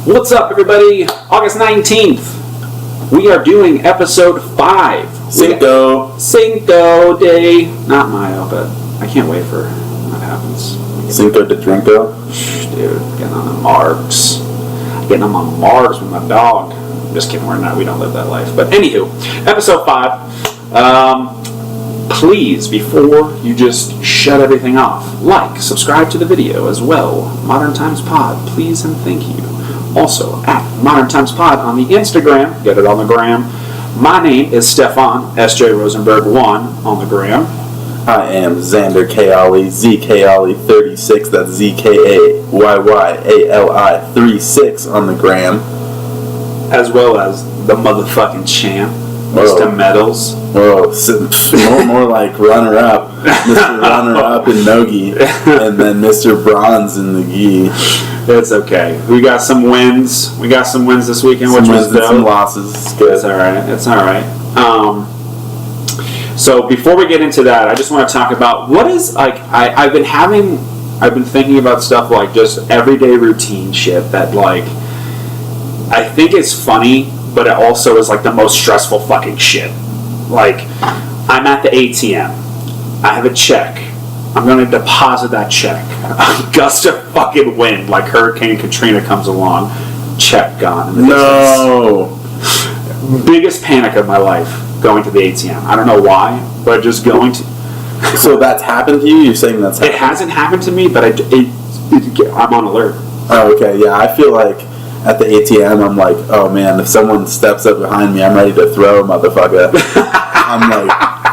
What's up, everybody? August 19th. We are doing episode 5. Cinco Day. Not Mayo, but I can't wait for what happens. Cinco de Drinko? Dude, getting on the marks. Getting on my marks with my dog. Just kidding, we don't live that life. But anywho, episode 5. Please, before you just shut everything off, subscribe to the video as well. Modern Times Pod, please and thank you. Also, at Modern Times Pod on the Instagram. Get it on the gram. My name is Stefan, S.J. Rosenberg 1 on the gram. I am Zander Kayali, ZKali36, that's ZKAYYALI 36 on the gram. As well as the motherfucking champ, Mr. Medals. Whoa, more like runner-up. Mr. Runner-up in Nogi, and then Mr. Bronze in the Gi. It's okay. We got some wins. This weekend, which was dope. Some losses. It's good. It's all right. So before we get into that, I just want to talk about what is I've been thinking about stuff like just everyday routine shit that I think is funny, but it also is the most stressful fucking shit. I'm at the ATM. I have a check. I'm going to deposit that check. A gust of fucking wind, like Hurricane Katrina, comes along. Check gone. No. Biggest panic of my life going to the ATM. I don't know why, but just going to. So that's happened to you? You're saying that's happened? It hasn't happened to me, but I'm on alert. Oh, okay. Yeah, I feel like at the ATM, I'm like, oh man, if someone steps up behind me, I'm ready to throw a motherfucker.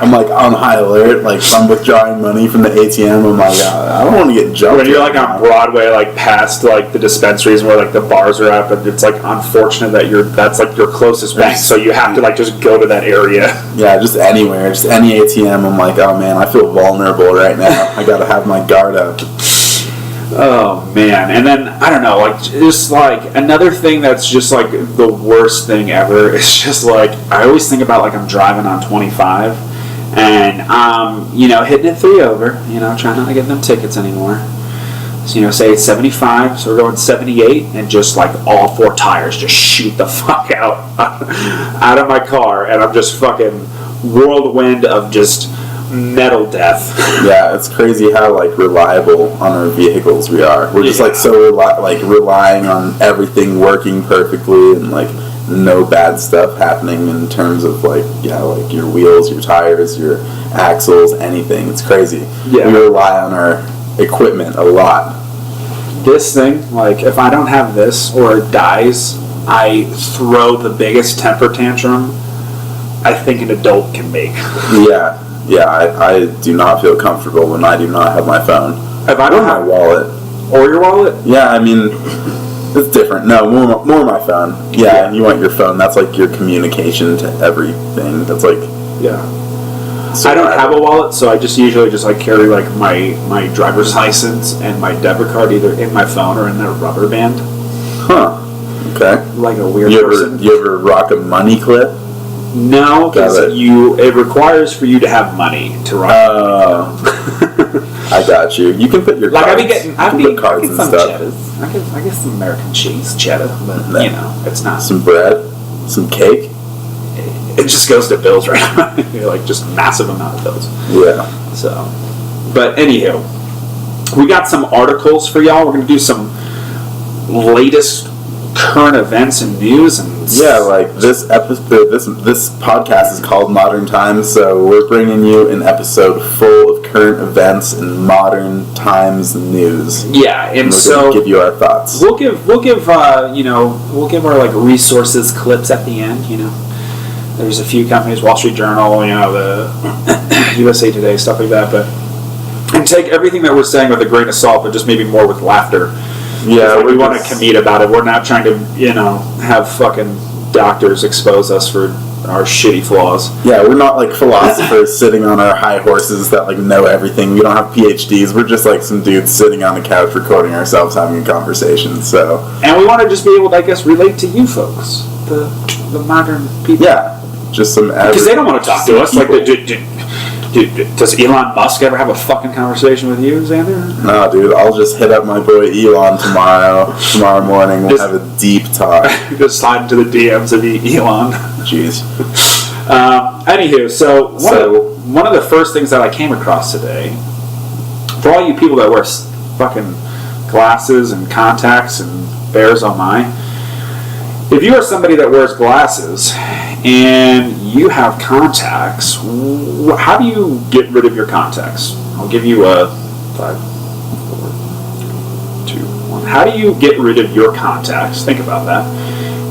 I'm on high alert. I'm withdrawing money from the ATM. I'm like, I don't want to get jumped. When you're on Broadway, past the dispensaries where the bars are at, but it's unfortunate that that's your closest bank, so you have to just go to that area. Yeah, just anywhere, just any ATM. I'm like, oh man, I feel vulnerable right now. I gotta have my guard up. Oh man, and then I don't know, another thing that's just the worst thing ever is just I always think about I'm driving on 25 and hitting it 3 over, trying not to get them tickets anymore. So say it's 75, so we're going 78, and just all 4 tires just shoot the fuck out of my car, and I'm just fucking whirlwind of just metal death. Yeah, it's crazy how reliable on our vehicles we are. We're just so relying on everything working perfectly and no bad stuff happening in terms of your wheels, your tires, your axles, anything. It's crazy. Yeah. We rely on our equipment a lot. This thing, if I don't have this or it dies, I throw the biggest temper tantrum I think an adult can make. Yeah, I do not feel comfortable when I do not have my phone. If I don't have my wallet. Or your wallet? Yeah, I mean, it's different. No, more my phone. Yeah, and you want your phone. That's your communication to everything. That's yeah. So I don't have a wallet, so I just usually carry my driver's license and my debit card either in my phone or in a rubber band. Huh. Okay. Like a weird person. You ever rock a money clip? No, because it requires for you to have money to rock. Oh. I got you. You can put your cards. I've been cards and some stuff. Cheddars. I get some American cheese cheddar, but it's not some bread, some cake. It just goes to bills right now. Just massive amount of bills. Yeah. So, but anywho, we got some articles for y'all. We're gonna do some latest current events and news and this episode, this podcast is called Modern Times, so we're bringing you an episode full of current events and modern times news. Yeah, and we're gonna give you our thoughts. We'll give our resources clips at the end. There's a few companies, Wall Street Journal, the USA Today, stuff like that, and take everything that we're saying with a grain of salt, but just maybe more with laughter. Yeah, we want to commute about it. We're not trying to, have fucking doctors expose us for our shitty flaws. Yeah, we're not philosophers sitting on our high horses that know everything. We don't have PhDs. We're just some dudes sitting on a couch recording ourselves having a conversation. So, and we want to just be able to, relate to you folks, the modern people. Yeah, just some average. Because they don't want to talk to us. Dude, does Elon Musk ever have a fucking conversation with you, Xander? No, dude, I'll just hit up my boy Elon tomorrow morning. We'll have a deep talk. Just slide into the DMs of Elon. Jeez. Anywho, so one of the first things that I came across today, for all you people that wear fucking glasses and contacts and bears on mine, if you are somebody that wears glasses and you have contacts, how do you get rid of your contacts? I'll give you a 5, 4, 2, 1. How do you get rid of your contacts? Think about that.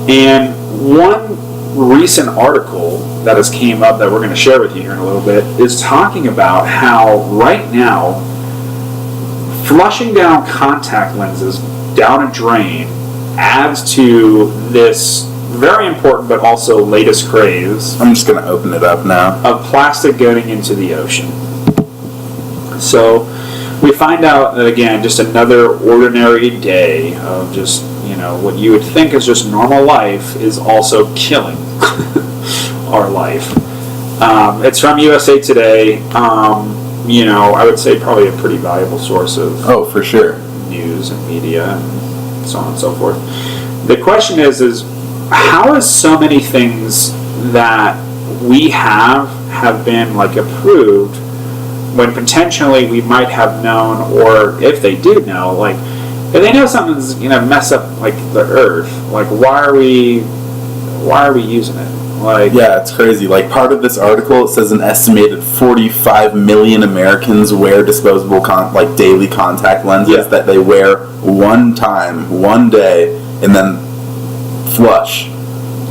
And one recent article that has came up that we're going to share with you here in a little bit is talking about how right now flushing down contact lenses down a drain adds to this very important but also latest craze. I'm just going to open it up now. Of plastic going into the ocean. So we find out that, again, just another ordinary day of just, what you would think is just normal life is also killing our life. It's from USA Today. I would say probably a pretty valuable source of for sure news and media and so on and so forth. The question is how is so many things that we have been approved when potentially we might have known, or if they do know, if they know something's gonna mess up the earth, why are we using it? Yeah, it's crazy. Part of this article, it says an estimated 45 million Americans wear disposable daily contact lenses that they wear one time, one day, and then flush.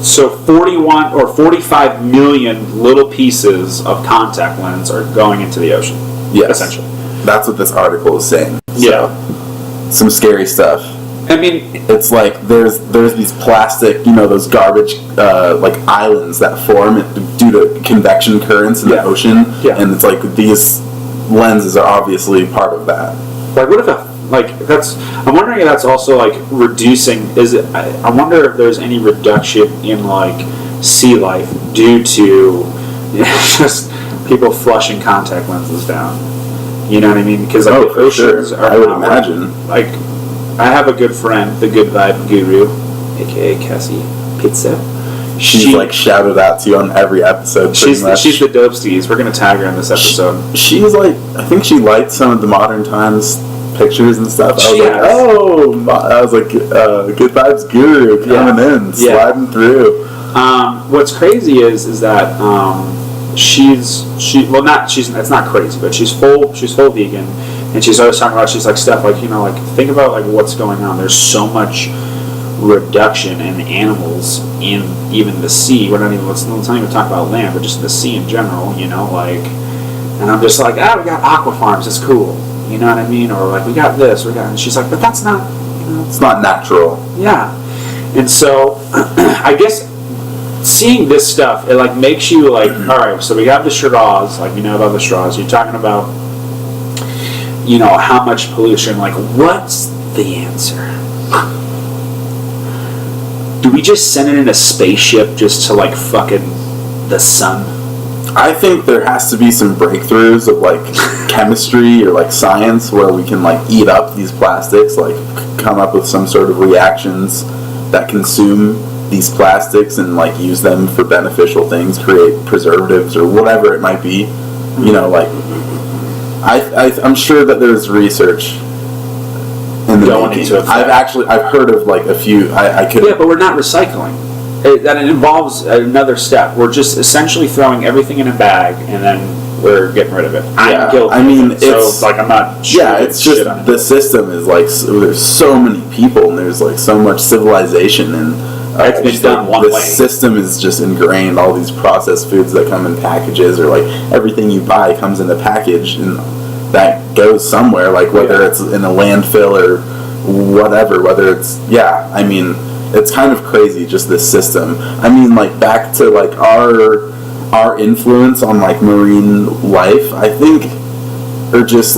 So 41 or 45 million little pieces of contact lens are going into the ocean. Yes. Essentially. That's what this article is saying. Yeah. So, some scary stuff. I mean, it's there's these plastic, those garbage islands that form due to convection currents in the ocean, and it's these lenses are obviously part of that. What if I'm wondering if that's also reducing. I wonder if there's any reduction in sea life due to just people flushing contact lenses down. You know what I mean? Because the oceans are. I would imagine. I have a good friend, the Good Vibe Guru, aka Cassie Pizza. She's shouted out to you on every episode. She's the Dopesties. We're gonna tag her in this episode. She's I think she liked some of the Modern Times pictures and stuff. I was Good Vibes Guru coming in, sliding through. What's crazy is that it's not crazy, but she's full vegan, and she's always talking about, she's Steph, think about what's going on. There's so much reduction in animals in even the sea. Let's not even talk about land, but just the sea in general, and I'm just we got aqua farms, it's cool, you know what I mean? Or we got this, and she's but that's not, it's not natural. Yeah. And so I guess seeing this stuff, it makes you all right, so we got the straws, we know about the straws. You're talking about, how much pollution, what's the answer? Do we just send it in a spaceship just to fucking the sun? I think there has to be some breakthroughs of chemistry or science where we can eat up these plastics, come up with some sort of reactions that consume these plastics and use them for beneficial things, create preservatives or whatever it might be. I'm sure that there's research in the going making. Into it. I've heard of a few. I could. Yeah, but we're not recycling. That involves another step. We're just essentially throwing everything in a bag and then we're getting rid of it. I'm guilty. I mean, it's I'm not. Yeah, it's just the system is there's so many people and there's so much civilization and it's been done one way. The system is just ingrained. All these processed foods that come in packages, or everything you buy comes in a package and that goes somewhere. Whether it's in a landfill or whatever. Whether it's I mean. It's kind of crazy, just this system. I mean, back to our influence on marine life. I think, or just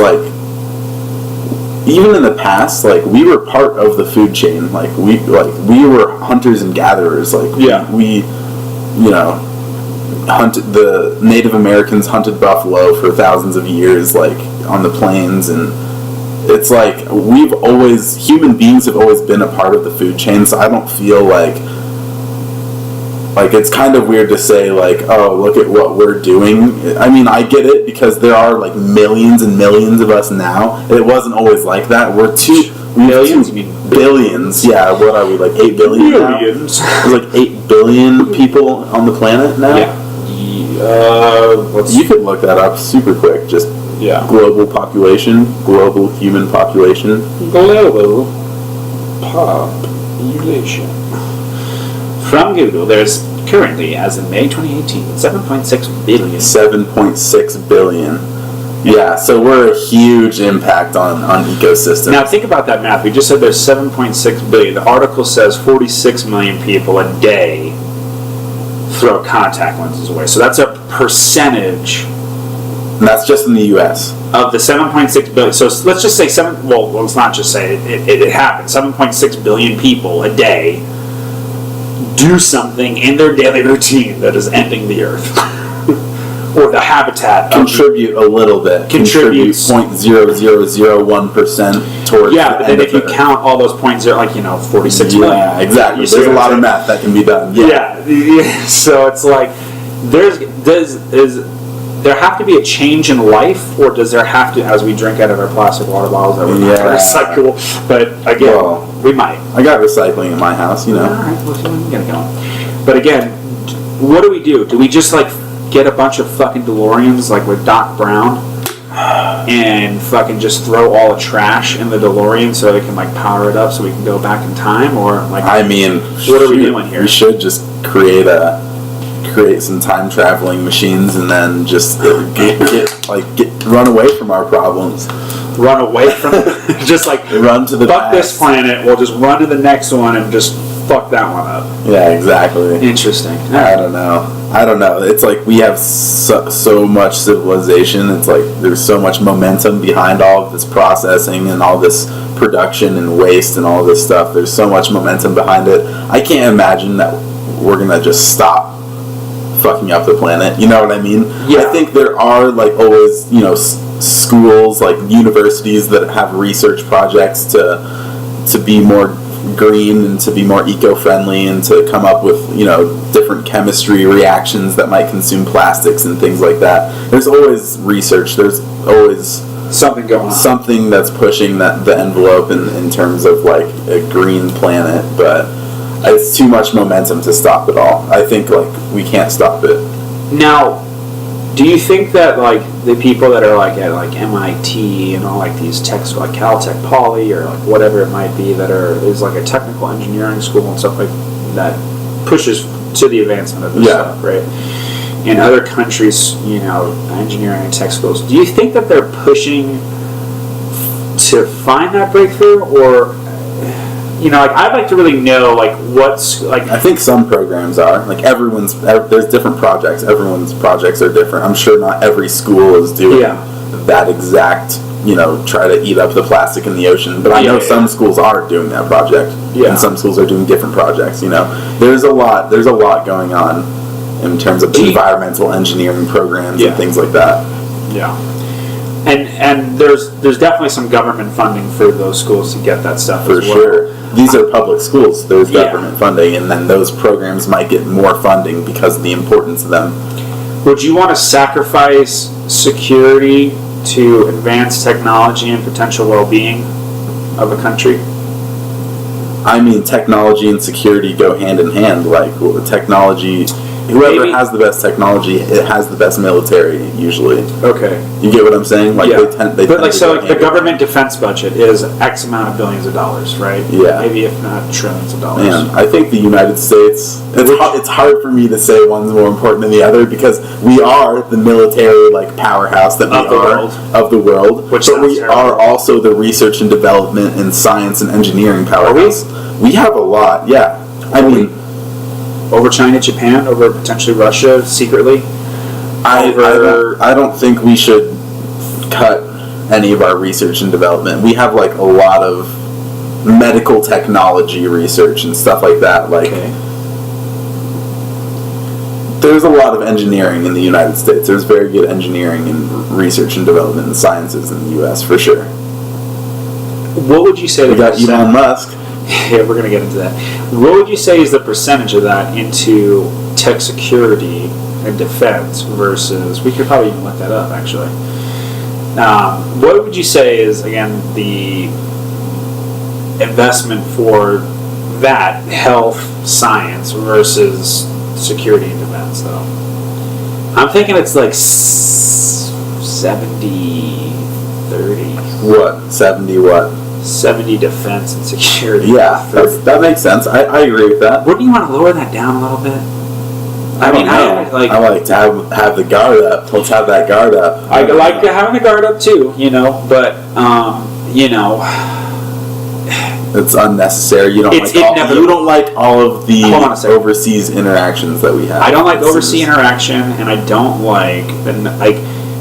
even in the past, we were part of the food chain. We were hunters and gatherers. We the Native Americans hunted buffalo for thousands of years, like on the plains, and it's like human beings have always been a part of the food chain. So I don't feel like it's kind of weird to say like, oh, look at what we're doing. I mean, I get it because there are like millions and millions of us now. It wasn't always like that. Millions? You mean billions? Yeah. What are we, like 8 billion now? There's like 8 billion people on the planet now. Yeah. You could look that up super quick. Just global population, global human population. Global population. From Google, there's currently, as of May 2018, 7.6 billion. 7.6 billion. Yeah, so we're a huge impact on ecosystems. Now think about that math. We just said there's 7.6 billion. The article says 46 million people a day throw contact lenses away. So that's a percentage. And that's just in the U.S. Of the 7.6 billion. So let's just say well, let's not just say it happens. 7.6 billion people a day do something in their daily routine that is ending the earth. Or the habitat. Contribute a little bit. Contribute 0.0001% towards but then if you count all those points, like 46 million. Yeah, exactly. There's a lot of math that can be done. Yeah. So it's like, does there have to be a change in life, or does there have to, as we drink out of our plastic water bottles that we're not recyclable? But again, we might. I got recycling in my house, All right, we'll get it going. But again, what do we do? Do we just like get a bunch of fucking DeLoreans like with Doc Brown and fucking just throw all the trash in the DeLorean so they can like power it up so we can go back in time? Or like, I mean, what are we doing here? We should just create some time traveling machines and then just run away from our problems. Run away from just like run to the fuck past. This planet. We'll just run to the next one and just fuck that one up. Yeah, exactly. Interesting. I don't know. It's like we have so much civilization. It's like there's so much momentum behind all of this processing and all this production and waste and all this stuff. There's so much momentum behind it. I can't imagine that we're gonna just stop fucking up the planet. You know what I mean? Yeah. I think there are like always, schools, like universities that have research projects to be more green and to be more eco-friendly and to come up with, different chemistry reactions that might consume plastics and things like that. There's always research. There's always something going on. Something that's pushing the envelope in terms of like a green planet, but it's too much momentum to stop it all. I think like we can't stop it. Now, do you think that like the people that are like at like MIT and all like these tech schools, like Caltech, Poly, or like whatever it might be, is like a technical engineering school and stuff like that pushes to the advancement of this stuff, right? In other countries, engineering and tech schools, do you think that they're pushing to find that breakthrough, or I'd like to really know, like, what's, like... I think some programs are. Like, there's different projects. Everyone's projects are different. I'm sure not every school is doing that exact, try to eat up the plastic in the ocean. But I know some schools are doing that project. Yeah. And some schools are doing different projects, There's a lot going on in terms of environmental engineering programs and things like that. Yeah. And there's definitely some government funding for those schools to get that stuff for as well. Sure. These are public schools. There's government funding, and then those programs might get more funding because of the importance of them. Would you want to sacrifice security to advance technology and potential well-being of a country? I mean, technology and security go hand in hand. Like, technology... Whoever has the best technology, it has the best military, usually. Okay. You get what I'm saying? Like, they tend the government defense budget is X amount of billions of dollars, right? Yeah. Maybe if not trillions of dollars. Man, I think the United States... It's hard for me to say one's more important than the other because we are the military, like, powerhouse that we are of the world. But we are also the research and development and science and engineering powerhouse. We have a lot, yeah. I mean... Over China, Japan, over potentially Russia, secretly? I don't think we should cut any of our research and development. We have like a lot of medical technology research and stuff like that. Like, there's a lot of engineering in the United States. There's very good engineering and research and development and sciences in the U.S. for sure. What would you say? We got Elon Musk. Yeah, we're going to get into that. What would you say is the percentage of that into tech security and defense versus, we could probably even look that up actually. What would you say is, again, the investment for that health science versus security and defense, though? I'm thinking it's like 70-30. What? 70 what? 70 defense and security. Yeah, that makes sense. I agree with that. Wouldn't you want to lower that down a little bit? I like to have the guard up. Let's have that guard up. I like having the guard up too, but it's unnecessary. You don't like all of the overseas interactions that we have. I don't like overseas interaction, and I don't like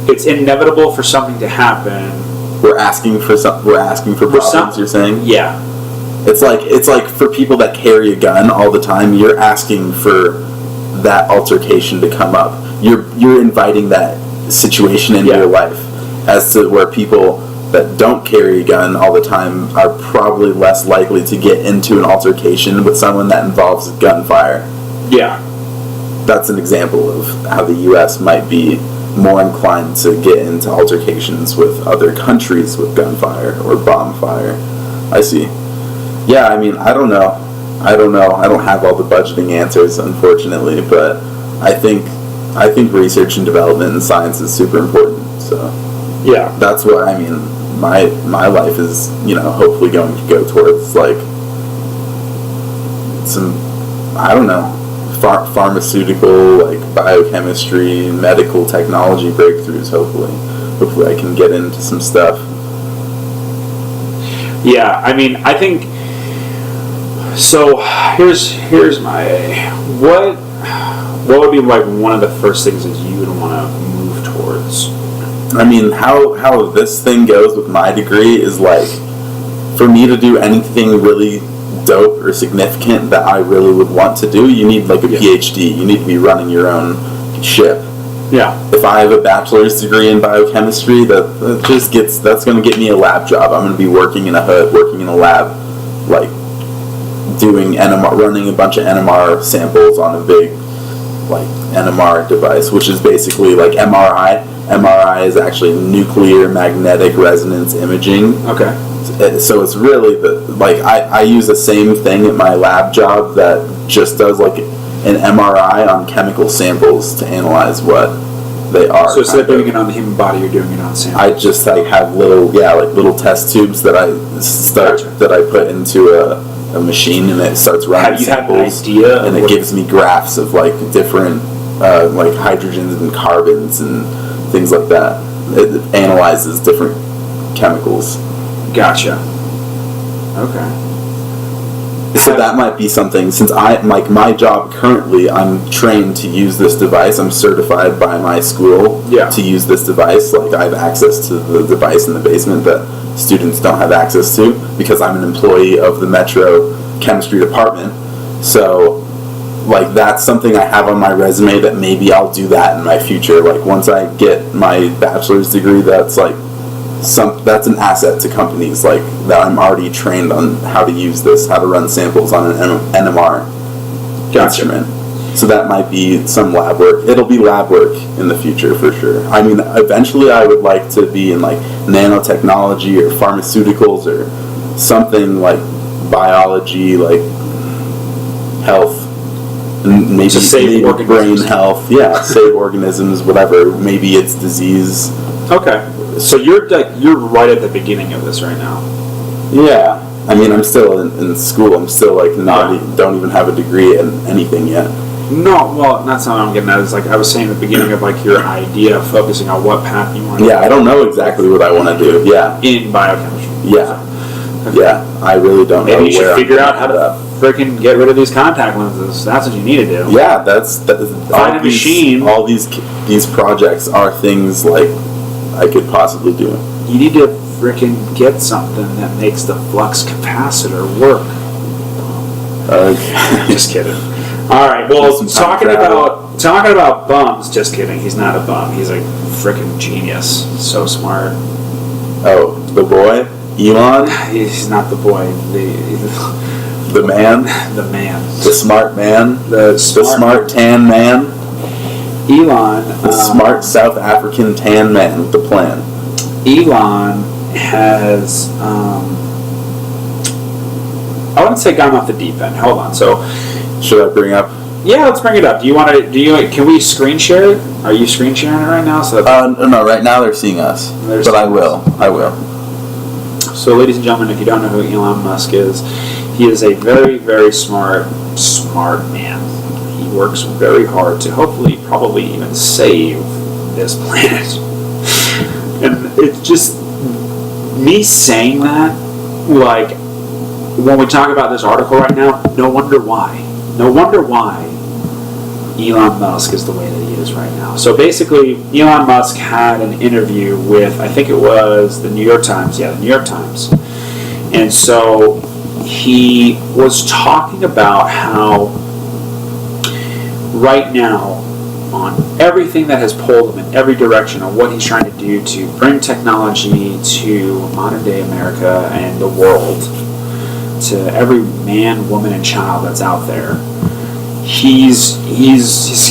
it's inevitable for something to happen. We're asking for problems. You're saying? Yeah. It's like for people that carry a gun all the time. You're asking for that altercation to come up. You're inviting that situation into your life, as to where people that don't carry a gun all the time are probably less likely to get into an altercation with someone that involves gunfire. Yeah. That's an example of how the U.S. might be more inclined to get into altercations with other countries with gunfire or bomb fire. I see. Yeah, I mean, I don't know. I don't have all the budgeting answers, unfortunately, but I think research and development and science is super important. So yeah, that's what I mean. My life is, hopefully going to go towards like some, I don't know, pharmaceutical, like biochemistry, medical technology breakthroughs. Hopefully I can get into some stuff. Yeah, I mean, I think. So here's my what would be like one of the first things that you would want to move towards? I mean, how this thing goes with my degree is like, for me to do anything really dope or significant that I really would want to do, you need like a PhD. You need to be running your own ship. Yeah. If I have a bachelor's degree in biochemistry, that's going to get me a lab job. I'm going to be working in a lab, like doing NMR, running a bunch of NMR samples on a big like NMR device, which is basically like MRI. MRI is actually nuclear magnetic resonance imaging. Okay. So it's really I use the same thing at my lab job that just does like an MRI on chemical samples to analyze what they are. So instead of doing it on the human body, you're doing it on samples. I just have little test tubes that I put into a machine, and it starts running samples. Have you had an idea? And it gives me graphs of like different like hydrogens and carbons and things like that. It analyzes different chemicals. Gotcha. Okay. So that might be something, since my job currently, I'm trained to use this device. I'm certified by my school to use this device. Like, I have access to the device in the basement that students don't have access to, because I'm an employee of the Metro Chemistry Department. So, like, that's something I have on my resume that maybe I'll do that in my future. Like, once I get my bachelor's degree, that's an asset to companies, like, that I'm already trained on how to use this, how to run samples on an NMR instrument. So that might be some lab work. It'll be lab work in the future for sure. I mean, eventually I would like to be in like nanotechnology or pharmaceuticals or something like biology, like health, and maybe brain health. Yeah, save organisms, whatever. Maybe it's disease. Okay. So you're right at the beginning of this right now. Yeah, I mean, I'm still in school. I'm still like don't even have a degree in anything yet. No, well, that's not what I'm getting at. It's like I was saying at the beginning of like your idea of focusing on what path you want. Yeah, I don't know exactly what I want to do. Yeah, in biochemistry. Yeah, yeah, I really don't know. Maybe you should figure out how to freaking get rid of these contact lenses. That's what you need to do. Yeah, that's find a machine. All these projects are things like I could possibly do. You need to freaking get something that makes the flux capacitor work. Okay. Just kidding. All right. Well, Some time talking about bums. Just kidding. He's not a bum. He's a freaking genius. So smart. Oh, the boy, Elon. He's not the boy. The man. The man. The smart man. The smart tan man. Elon. The smart South African tan man with the plan. Elon has. I wouldn't say gone off the deep end. Hold on. So. Should I bring up? Yeah, let's bring it up. Do you want to? Can we screen share it? Are you screen sharing it right now? So no. Right now they're seeing us. But I will. So, ladies and gentlemen, if you don't know who Elon Musk is, he is a very, very smart man. He works very hard to hopefully, probably even save this planet. And it's just me saying that, like, when we talk about this article right now, no wonder why Elon Musk is the way that he is right now. So basically, Elon Musk had an interview with, I think it was the New York Times. Yeah, the New York Times. And so he was talking about how right now, on everything that has pulled him in every direction, on what he's trying to do to bring technology to modern day America and the world, to every man, woman, and child that's out there, he's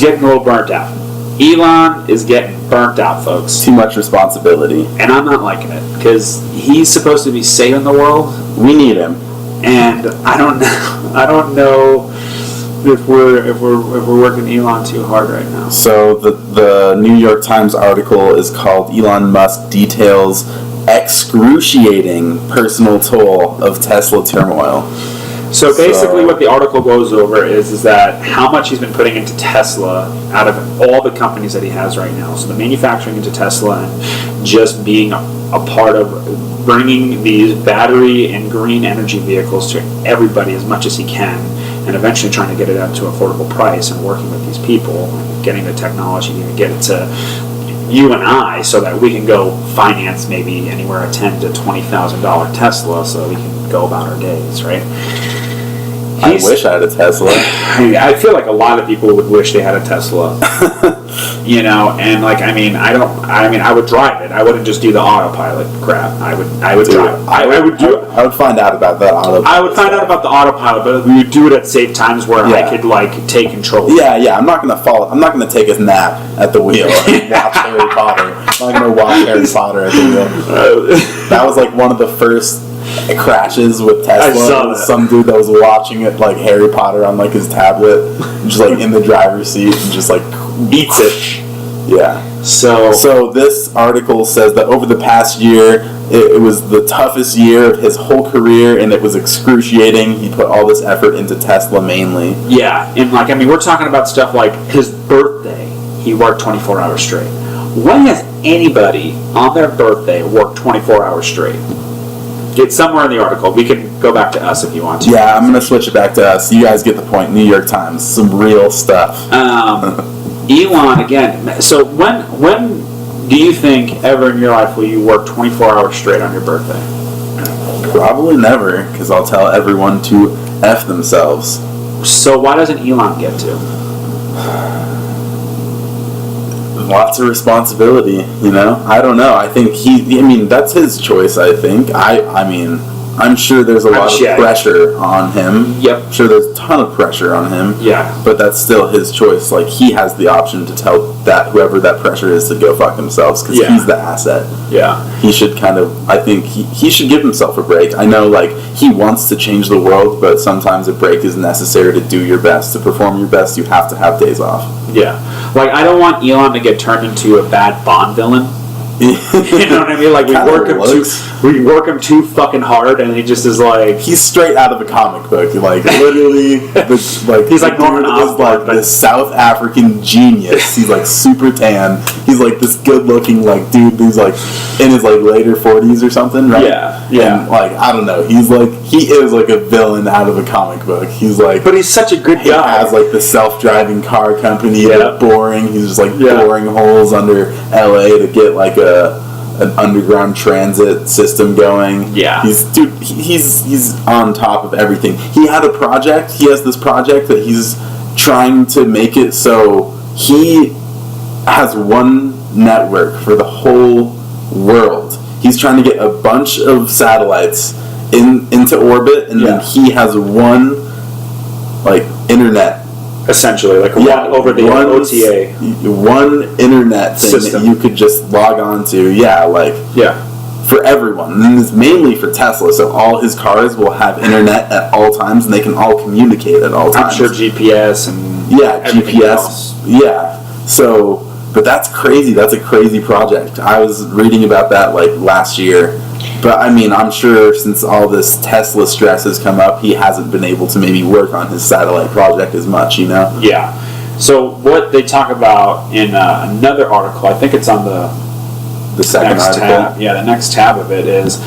getting a little burnt out. Elon is getting burnt out, folks. Too much responsibility. And I'm not liking it, because he's supposed to be saving the world. We need him. And I don't know if we're working Elon too hard right now. So the New York Times article is called "Elon Musk Details Excruciating Personal Toll of Tesla Turmoil." So basically what the article goes over is that how much he's been putting into Tesla out of all the companies that he has right now. So the manufacturing into Tesla and just being a part of bringing these battery and green energy vehicles to everybody as much as he can, and eventually trying to get it up to an affordable price and working with these people and getting the technology to get it to you and I so that we can go finance maybe anywhere a $10,000 to $20,000 Tesla so we can go about our days, right? I wish I had a Tesla. I feel like a lot of people would wish they had a Tesla. You know, and like I would drive it. I wouldn't just do the autopilot crap. I would drive it. I would find out about that autopilot. I would find out about the autopilot, but we would do it at safe times where I could like take control. Yeah. I'm not gonna take a nap at the wheel and watch Harry Potter. I'm not gonna watch Harry Potter at the wheel. That was like one of the first crashes with Tesla. I saw that. Some dude that was watching it like Harry Potter on like his tablet, just like in the driver's seat and just like eats it. Yeah. So this article says that over the past year, it was the toughest year of his whole career, and it was excruciating. He put all this effort into Tesla mainly. Yeah, and like we're talking about stuff like his birthday. He worked 24 hours straight. When has anybody on their birthday worked 24 hours straight? It's somewhere in the article. We can go back to us if you want to. Yeah, I'm going to switch it back to us. You guys get the point. New York Times. Some real stuff. Elon, again. So when do you think ever in your life will you work 24 hours straight on your birthday? Probably never, because I'll tell everyone to F themselves. So why doesn't Elon get to? Lots of responsibility, you know? I don't know. I think that's his choice, I think. I'm sure there's a lot of pressure on him. Yep. I'm sure there's a ton of pressure on him. Yeah. But that's still his choice. Like, he has the option to tell that whoever that pressure is to go fuck themselves, because he's the asset. Yeah. He should I think he should give himself a break. I know, like, he wants to change the world, but sometimes a break is necessary to do your best. To perform your best, you have to have days off. Yeah. Like, I don't want Elon to get turned into a bad Bond villain. You know what I mean? Like, we work him too fucking hard, and he just is like... He's straight out of a comic book. Like, literally, he's like Norman Osborn, like this South African genius. He's like super tan. He's like this good-looking like dude who's like in his like later 40s or something, right? Yeah. And like, I don't know. He is like a villain out of a comic book. He's like... But he's such a good guy. He has like the self-driving car company. Like, boring. He's just like boring holes under LA to get like an underground transit system going. Yeah. He's on top of everything. He has this project that he's trying to make it so he has one network for the whole world. He's trying to get a bunch of satellites into orbit, and then he has one like internet. Essentially, like one over the OTA. One internet thing system that you could just log on to. For everyone. And it's mainly for Tesla, so all his cars will have internet at all times, and they can all communicate at all times. I'm sure GPS and GPS. Else. Yeah. So, but that's crazy. That's a crazy project. I was reading about that like last year. But I mean, I'm sure since all this Tesla stress has come up, he hasn't been able to maybe work on his satellite project as much, you know? Yeah. So what they talk about in another article, I think it's on the second next article. tab. Yeah, the next tab of it is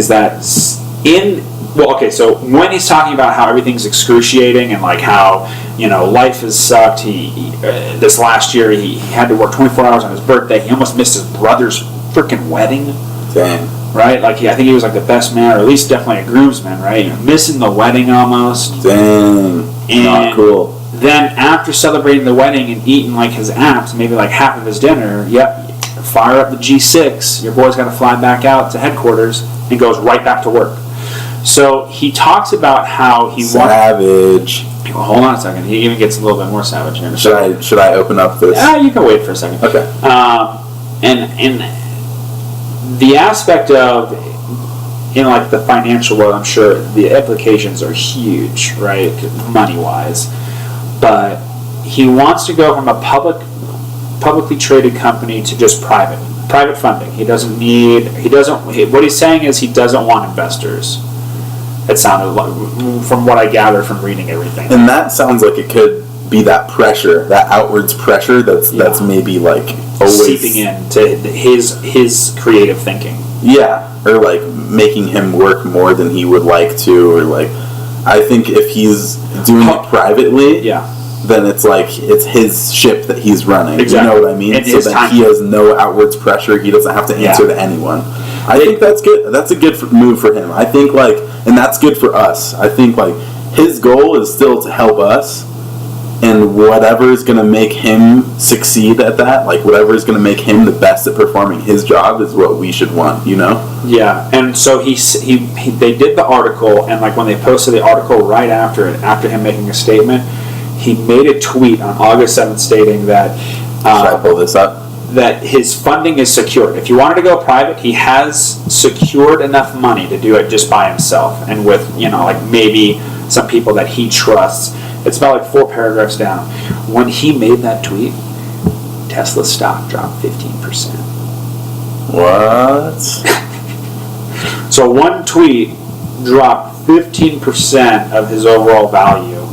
that so when he's talking about how everything's excruciating and like how, you know, life has sucked, he this last year he had to work 24 hours on his birthday. He almost missed his brother's freaking wedding. Dang. Right? Like, I think he was like the best man, or at least definitely a groomsman, right? You're missing the wedding almost. Dang. And not cool. Then after celebrating the wedding and eating like his apps, maybe like half of his dinner, fire up the G6. Your boy's got to fly back out to headquarters and goes right back to work. So he talks about how he savage. Well, hold on a second. He even gets a little bit more savage here. Should I open up this? Yeah, you can wait for a second. Okay. And the aspect of, in like the financial world, I'm sure the implications are huge, right, money-wise. But he wants to go from a publicly traded company to just private funding. What he's saying is he doesn't want investors. It sounded like, from what I gather from reading everything. And that sounds like it could be that pressure, that outwards pressure that's maybe like always seeping into his creative thinking. Yeah, or like making him work more than he would like to, or like I think if he's doing it privately, then it's like it's his ship that he's running. Exactly. You know what I mean? So then he has no outwards pressure. He doesn't have to answer to anyone. I think that's good. That's a good move for him. I think and that's good for us. I think his goal is still to help us. And whatever is going to make him succeed at that, whatever is going to make him the best at performing his job is what we should want, you know? Yeah, and so they did the article, and when they posted the article right after it, after him making a statement, he made a tweet on August 7th stating that... should I pull this up? That his funding is secured. If you wanted to go private, he has secured enough money to do it just by himself, and with, maybe some people that he trusts. It's about 4 paragraphs down. When he made that tweet, Tesla stock dropped 15%. What? So one tweet dropped 15% of his overall value.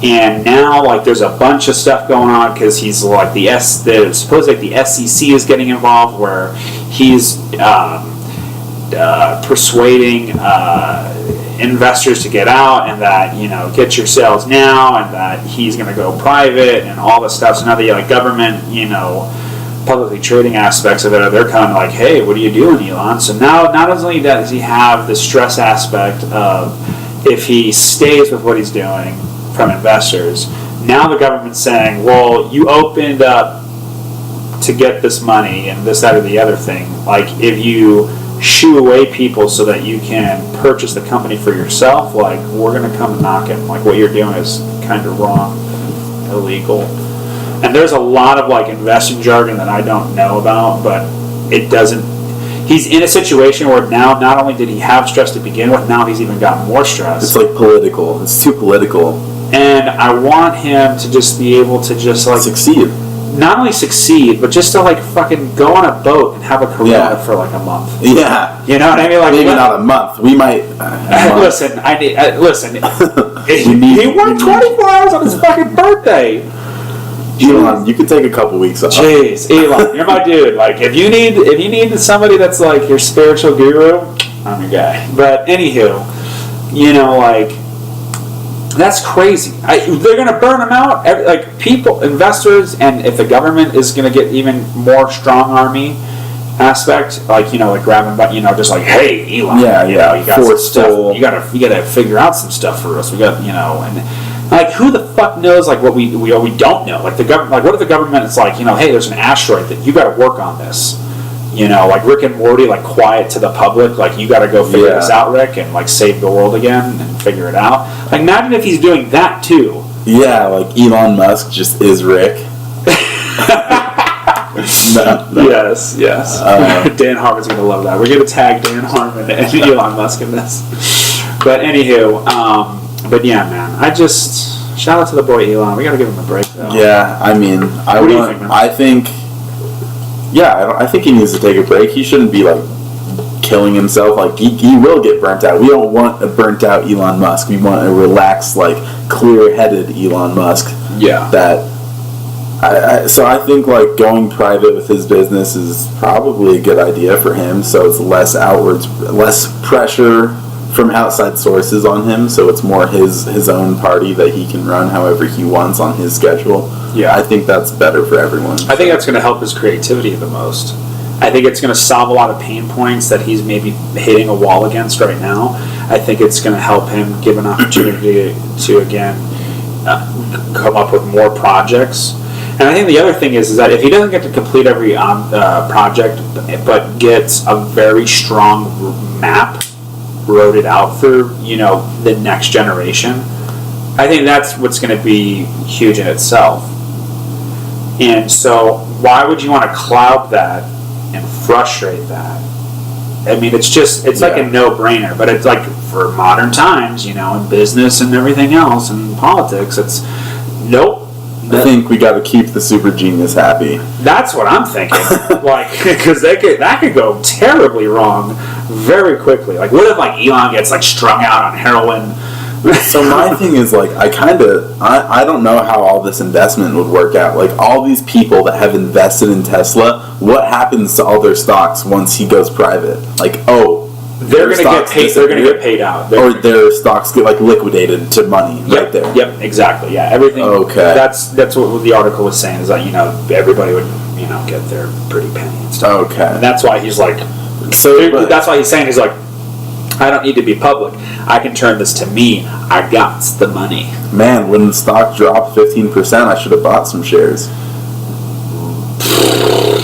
And now, there's a bunch of stuff going on because he's supposedly the SEC is getting involved, where he's persuading investors to get out, and that get your sales now, and that he's going to go private and all this stuff. So now the government publicly trading aspects of it, they're kind of hey, what are you doing, Elon? So now not only does he have the stress aspect of if he stays with what he's doing from investors, now the government's saying, well, you opened up to get this money and this, that, or the other thing. If you shoo away people so that you can purchase the company for yourself, we're going to come knocking. What you're doing is kind of wrong, illegal. And there's a lot of investing jargon that I don't know about, but it doesn't. He's in a situation where now not only did he have stress to begin with, now he's even got more stress. It's political. It's too political. And I want him to just be able to just succeed. Not only succeed, but just to fucking go on a boat and have a career for a month. Yeah. You know what I mean? Maybe not a month. We might. Listen. He worked 24 hours on his fucking birthday. Elon, you could take a couple weeks off. Jeez, Elon, you're my dude. If you need somebody that's your spiritual guru, I'm your guy. But anywho, that's crazy. They're going to burn them out. People, investors, and if the government is going to get even more strong army aspect, grabbing, just hey, Elon, you got some stuff. You got to figure out some stuff for us. We got, and Like, who the fuck knows, like, what we don't know? Like, the government, like, what if the government is like, hey, there's an asteroid that you got to work on this. Like Rick and Morty, like, quiet to the public, like, you got to go figure this out, Rick, and, like, save the world again and figure it out. Like, imagine if he's doing that, too. Yeah, like, Elon Musk just is Rick. No. Yes. Dan Harmon's going to love that. We're going to tag Dan Harmon and Elon Musk in this. But, anywho, but yeah, man, shout out to the boy Elon. We got to give him a break, though. Yeah, I mean, I think he needs to take a break. He shouldn't be, like, killing himself. Like, he will get burnt out. We don't want a burnt out Elon Musk. We want a relaxed, like, clear-headed Elon Musk. Yeah. So I think, like, going private with his business is probably a good idea for him. So it's less pressure from outside sources on him. So it's more his own party that he can run however he wants on his schedule. Yeah. I think that's better for everyone. I think that's going to help his creativity the most. I think it's going to solve a lot of pain points that he's maybe hitting a wall against right now. I think it's going to help him give an opportunity to again, come up with more projects. And I think the other thing is that if he doesn't get to complete every project, but gets a very strong map wrote out for, the next generation, I think that's what's going to be huge in itself. And so why would you want to cloud that and frustrate that? I mean, it's like a no-brainer, but it's like for modern times, in business and everything else and politics, it's nope. I think we got to keep the super genius happy. That's what I'm thinking. Like, because that could go terribly wrong very quickly. Like, what if like Elon gets like strung out on heroin? So my thing is like, I don't know how all this investment would work out. Like all these people that have invested in Tesla, what happens to all their stocks once he goes private? Like, they're going to get paid. They're going to get paid out, or their stocks get like liquidated to money right there. Yep, exactly. Yeah, everything. Okay, that's what the article was saying is that everybody would get their pretty penny and stuff. Okay, and that's why he's like. That's why he's saying he's like, I don't need to be public. I can turn this to me. I got the money. Man, when the stock dropped 15%, I should have bought some shares.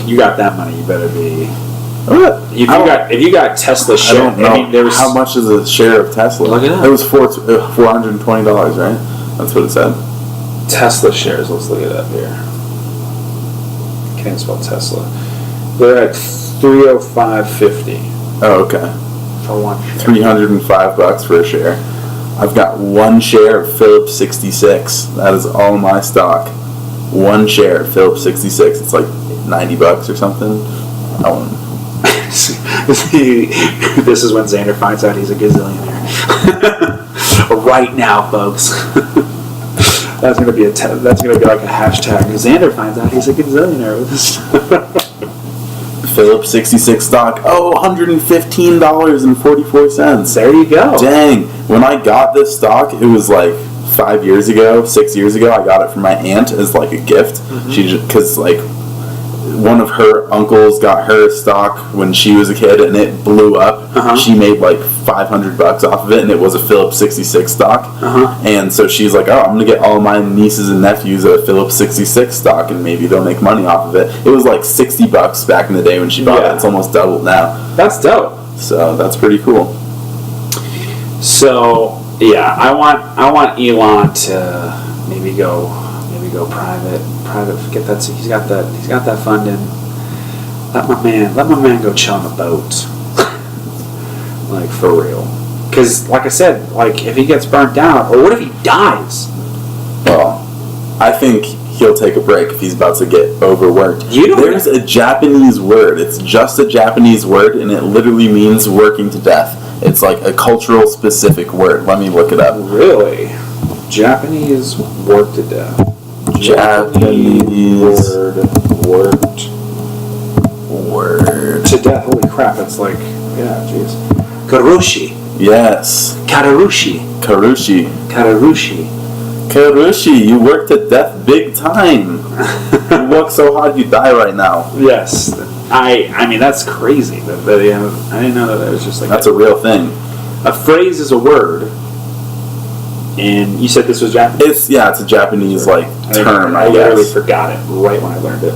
You got that money. You better be. What? If you got Tesla shares, how much is a share of Tesla? Look it up. It was $420, right? That's what it said. Tesla shares. Let's look it up here. Can't spell Tesla. They're at $305.50. Oh, okay. For one share. $305 for a share. I've got one share of Phillips 66. That is all my stock. One share of Phillips 66. It's like $90 or something. This is when Zander finds out he's a gazillionaire. Right now, folks. That's gonna be like a hashtag. Zander finds out he's a gazillionaire with this. Phillips 66 stock. $115.44. There you go. Dang. When I got this stock, it was like 6 years ago. I got it from my aunt as like a gift. Mm-hmm. Because like one of her uncles got her stock when she was a kid and it blew up. Uh-huh. She made like $500 off of it and it was a Phillips 66 stock. Uh-huh. And so she's like, I'm going to get all my nieces and nephews a Phillips 66 stock and maybe they'll make money off of it. It was like $60 back in the day when she bought it. It's almost doubled now. That's dope. So that's pretty cool. So yeah, I want Elon to maybe go private, get that. He's got that funding. Let my man go chill on the boat. Like, for real. Because, like I said, like, if he gets burnt out, or what if he dies? Well, I think he'll take a break if he's about to get overworked. There's a Japanese word. It's just a Japanese word, and it literally means working to death. It's like a cultural specific word. Let me look it up. Really? Japanese work to death. Japanese word to death. Holy crap! It's like, yeah, jeez. Karushi. Yes. Karushi. You work to death big time. You work so hard you die right now. Yes. I mean that's crazy. That they have. I didn't know that it was just like that's a real thing. A phrase is a word. And you said this was Japanese? It's a Japanese term. I literally forgot it right when I learned it.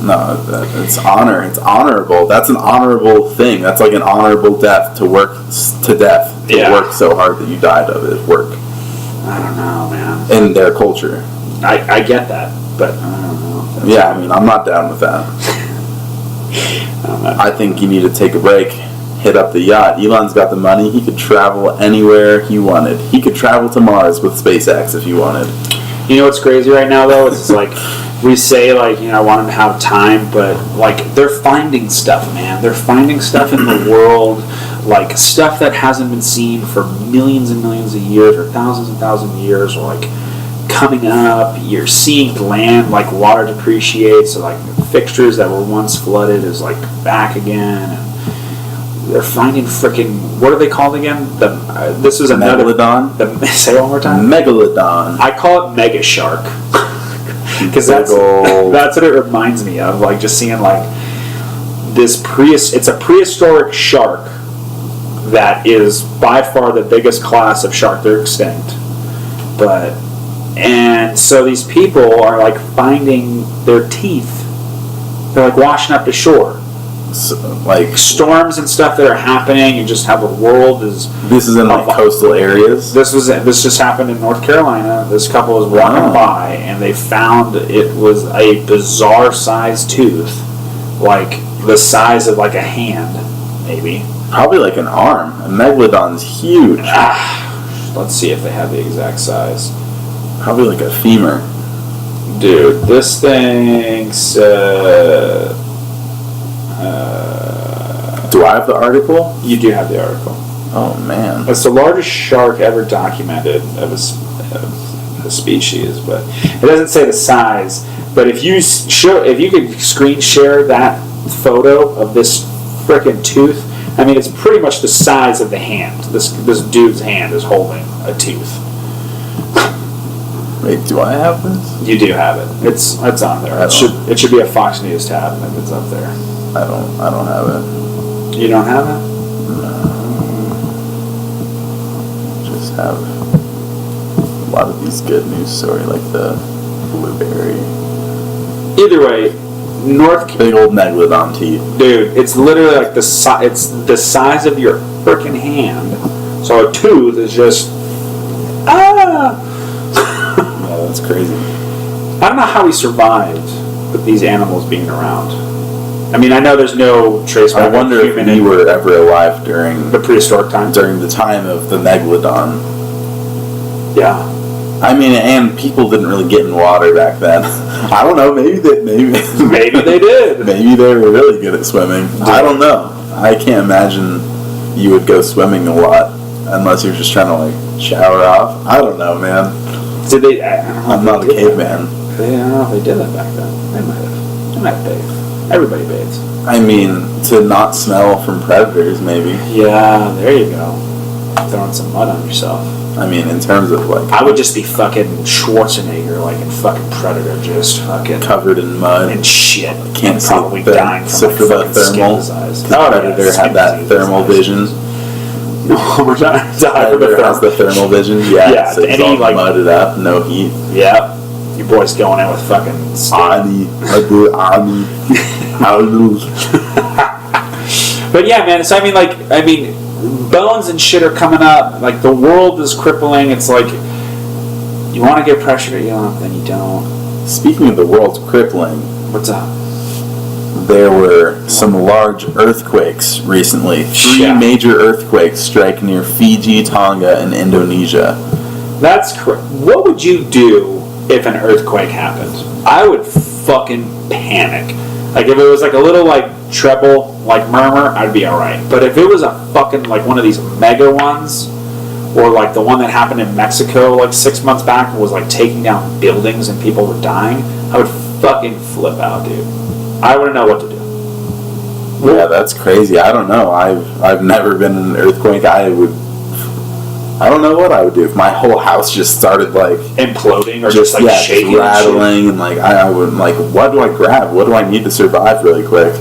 No, it's honor. It's honorable. That's an honorable thing. That's like an honorable death to work to death. To work so hard that you died of it. Work. I don't know, man. In their culture. I get that, but I don't know. Yeah, I mean, I'm not down with that. I think you need to take a break. Hit up the yacht. Elon's got the money. He could travel anywhere he wanted. He could travel to Mars with SpaceX if he wanted. You know what's crazy right now, though? It's like, we say, like, I want them to have time, but, like, they're finding stuff, man. They're finding stuff in the world, like, stuff that hasn't been seen for millions and millions of years, or thousands and thousands of years, or, like, coming up. You're seeing the land, like, water depreciate, so, like, fixtures that were once flooded is, like, back again, and they're finding freaking, what are they called again? This is another Megalodon. Say it one more time. Megalodon. I call it mega shark because that's what it reminds me of. Like just seeing like this it's a prehistoric shark that is by far the biggest class of shark. They're extinct, and so these people are like finding their teeth. They're like washing up to shore. Like storms and stuff that are happening, and just how the world is. This is in like coastal areas. This just happened in North Carolina. This couple was walking by, and they found it was a bizarre sized tooth, like the size of like a hand, maybe. Probably like an arm. A megalodon's huge. Let's see if they have the exact size. Probably like a femur. Dude, this thing's. Do I have the article? You do have the article. Oh man, it's the largest shark ever documented of a species, but it doesn't say the size. But if you could screen share that photo of this frickin' tooth, I mean, it's pretty much the size of the hand. This dude's hand is holding a tooth. Wait, do I have this? You do have it. It's on there. It should be a Fox News tab if it's up there. I don't have it. You don't have it? No. Just have a lot of these good news stories, like the blueberry. Either way, big old megalodon teeth. Dude, it's literally like it's the size of your freaking hand. So a tooth is just Yeah, that's crazy. I don't know how we survived with these animals being around. I mean, I know there's no trace back. I wonder if we were ever alive during the prehistoric time. During the time of the megalodon. Yeah. I mean, and people didn't really get in water back then. I don't know. Maybe they did. Maybe they were really good at swimming. I don't know. I can't imagine you would go swimming a lot unless you're just trying to like shower off. I don't know, man. Did they? I'm not a caveman. I don't know if they did that back then. They might have. They might have bathed. Everybody bathes. I mean, to not smell from predators, maybe. Yeah, there you go. Throwing some mud on yourself. I mean, in terms of like... I would just be fucking Schwarzenegger, like in fucking Predator, just fucking... covered in mud. And shit. Can't see probably dying from like fucking thermal. Because Predator had that thermal vision. No, we're not Predator has the thermal vision. Yeah, so he's all like, mudded up, no heat. Yeah. Your boy's going in with fucking... Ani. But yeah, man, so I mean, bones and shit are coming up. Like, the world is crippling. It's like, you want to get pressure, then you don't. Speaking of the world's crippling... What's up? There were some large earthquakes recently. 3 major earthquakes strike near Fiji, Tonga, and Indonesia. That's correct. What would you do if an earthquake happened? I would fucking panic. Like, if it was like a little like treble, like murmur, I'd be alright. But if it was a fucking like one of these mega ones, or like the one that happened in Mexico like 6 months back and was like taking down buildings and people were dying, I would fucking flip out, dude. I wouldn't know what to do. Yeah, that's crazy. I don't know. I've never been in an earthquake. I don't know what I would do if my whole house just started like imploding or just like shaking, just rattling, and like I would like, what do I grab? What do I need to survive really quick?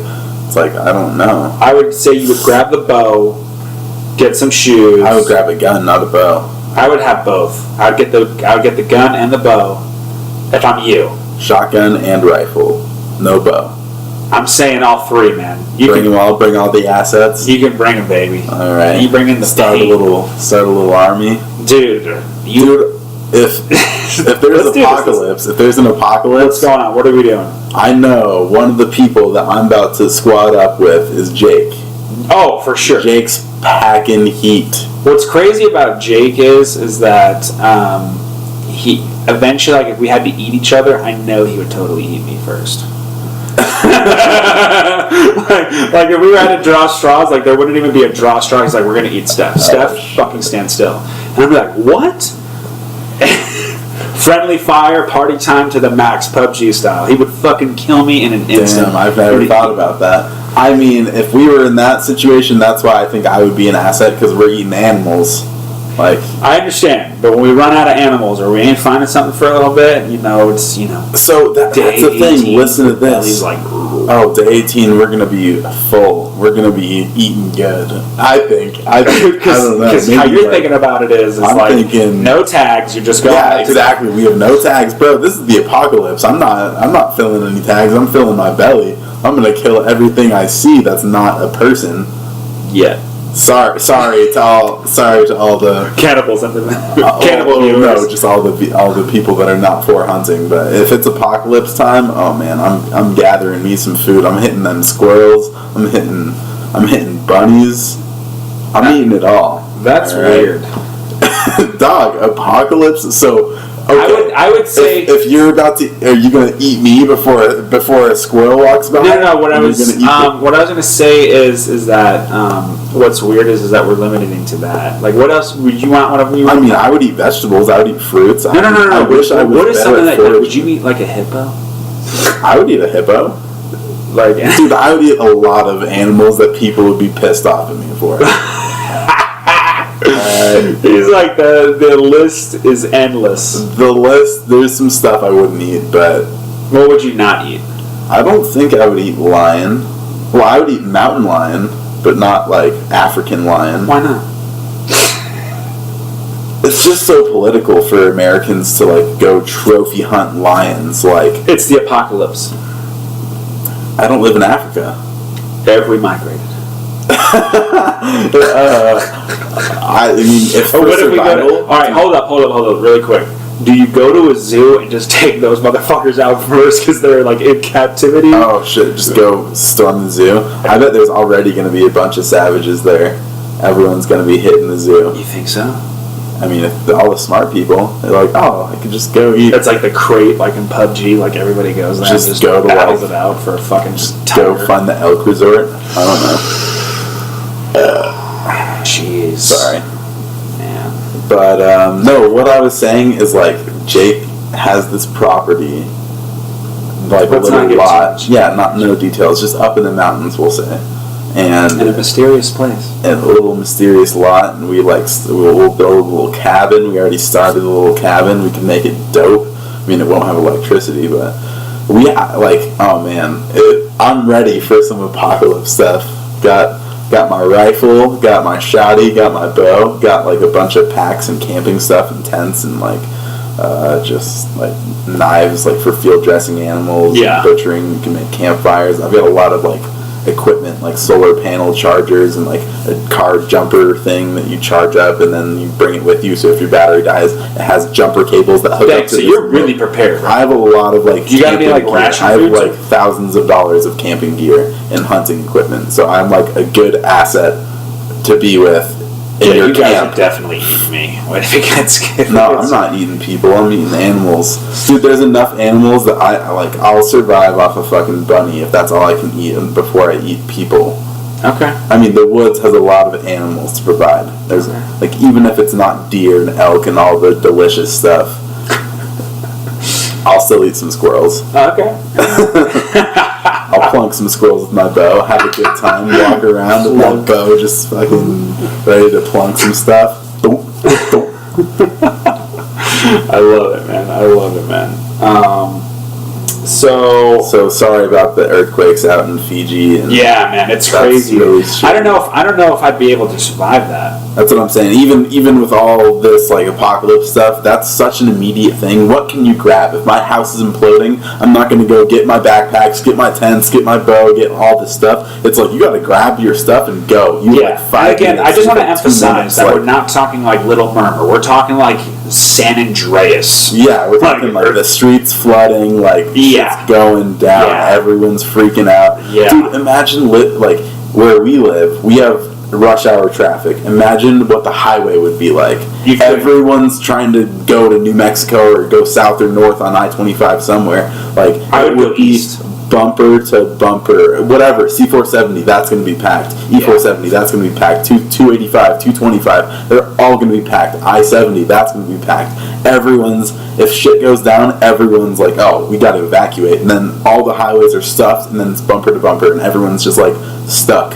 It's like, I don't know. I would say you would grab the bow, get some shoes. I would grab a gun, not a bow. I would have both. I would get the gun and the bow. If I'm you, shotgun and rifle, no bow. I'm saying all three, man. Bring all the assets. You can bring them, baby. All right. You bring in the start a little army, dude. If there's an apocalypse, what's going on? What are we doing? I know one of the people that I'm about to squad up with is Jake. Oh, for sure. Jake's packing heat. What's crazy about Jake is that he eventually, like, if we had to eat each other, I know he would totally eat me first. like if we were to draw straws, like there wouldn't even be a draw straw. He's like, we're gonna eat Steph. Steph, fucking stand still. And I'd be like, what? Friendly fire, party time to the max, PUBG style. He would fucking kill me in an instant. Damn, I've never thought about that. I mean, if we were in that situation, that's why I think I would be an asset, because we're eating animals. Like, I understand, but when we run out of animals or we ain't finding something for a little bit, it's So that's the thing. 18, listen to this. He's like, day 18, we're gonna be full. We're gonna be eating good. I think. I don't know. Because how you're thinking about it is I'm like thinking, no tags. You're just going. Yeah, exactly. We have no tags, bro. This is the apocalypse. I'm not filling any tags. I'm filling my belly. I'm gonna kill everything I see that's not a person. Yeah. Sorry to all the cannibals and the cannibal viewers. No, just all the people that are not for hunting. But if it's apocalypse time, oh man, I'm gathering me some food. I'm hitting them squirrels. I'm hitting bunnies. I'm eating it all. That's weird. Dog, apocalypse. So okay, I would say if you're about to, are you gonna eat me before a squirrel walks by? No. What I was gonna say is that what's weird is that we're limiting to that. Like, what else would you want? Whatever you want. I mean, I would eat vegetables. I would eat fruits. No. I wish I was What is something that foraging. would you eat, like a hippo? I would eat a hippo. Like, dude, I would eat a lot of animals that people would be pissed off at me for. He's like, the list is endless. The list, there's some stuff I wouldn't eat, but what would you not eat? I don't think I would eat lion. Well, I would eat mountain lion, but not like African lion. Why not? It's just so political for Americans to like go trophy hunt lions. Like, it's the apocalypse. I don't live in Africa. We migrated. I mean, if for survival. All right, hold up, really quick. Do you go to a zoo and just take those motherfuckers out first because they're like in captivity? Oh shit! Just go storm the zoo. I bet there's already going to be a bunch of savages there. Everyone's going to be hitting the zoo. You think so? I mean, if all the smart people, they're like, oh, I could just go eat. It's like the crate, like in PUBG, like everybody goes there just and just go to battles it out for a fucking just tiger. Go find the elk resort. I don't know. Jeez. Sorry. Man. But, no, what I was saying is, like, Jake has this property, like a little lot. Yeah, no details, just up in the mountains, we'll say. And in a mysterious place. In a little mysterious lot, and we'll build a little cabin. We already started a little cabin. We can make it dope. I mean, it won't have electricity, but oh man, I'm ready for some apocalypse stuff. Got my rifle, got my shotty, got my bow, got like a bunch of packs and camping stuff and tents and like just like knives, like for field dressing animals. Yeah. And butchering. You can make campfires. I've got a lot of like equipment, like solar panel chargers and like a car jumper thing that you charge up and then you bring it with you, so if your battery dies it has jumper cables that hook up to so you're really prepared, right? I have a lot of like you gotta be like ration I have food like thousands of dollars of camping gear and hunting equipment, so I'm like a good asset to be with in your you camp. guys would definitely eat me. What if it gets good? No, I'm not eating people. I'm eating animals. Dude, there's enough animals that I'll survive off a fucking bunny if that's all I can eat before I eat people. Okay. I mean, the woods has a lot of animals to provide. There's like, even if it's not deer and elk and all the delicious stuff, I'll still eat some squirrels. Okay. I'll plunk some squirrels with my bow, have a good time, walk around with my bow just fucking ready to plunk some stuff. I love it, man. So sorry about the earthquakes out in Fiji. And yeah, man, it's crazy. Really I don't know if I'd be able to survive that. That's what I'm saying. Even with all this like apocalypse stuff, that's such an immediate thing. What can you grab? If my house is imploding, I'm not going to go get my backpacks, get my tents, get my bow, get all this stuff. It's like you got to grab your stuff and go. You yeah. Like 5 again, minutes, I just want to like emphasize that we're not talking like Little Murmur. We're talking like San Andreas. Yeah, we're talking like the streets flooding, like shit's going down, everyone's freaking out. Yeah. Dude, imagine like where we live, we have rush hour traffic. Imagine what the highway would be like. Everyone's trying to go to New Mexico or go south or north on I-25 somewhere. Like I would go east. Bumper to bumper, whatever. C470, that's going to be packed. E470, that's going to be packed. 285, 225, they're all going to be packed. I-70, that's going to be packed. If shit goes down, everyone's like, oh, we got to evacuate. And then all the highways are stuffed, and then it's bumper to bumper, and everyone's just like stuck.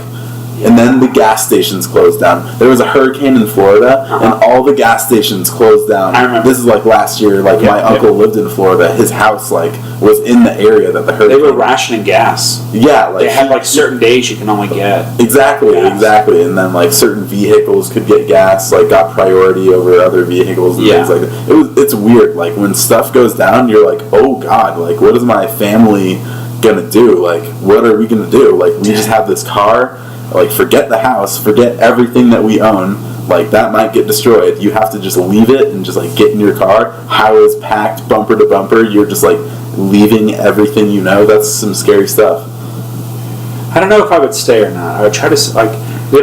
And then the gas stations closed down. There was a hurricane in Florida, and all the gas stations closed down. I remember. This is like last year. Like my uncle lived in Florida. His house like was in the area that the hurricane. They were rationing gas. Yeah, like they had like certain days you can only get. Exactly. And then like certain vehicles could get gas, like got priority over other vehicles and things like that. It's weird. Like when stuff goes down, you're like, oh God, like what is my family gonna do? Like what are we gonna do? Like we just have this car. Like, forget the house, forget everything that we own. Like, that might get destroyed. You have to just leave it and just, like, get in your car. Highways packed, bumper to bumper. You're just, like, leaving everything you know. That's some scary stuff. I don't know if I would stay or not. I would try to, like...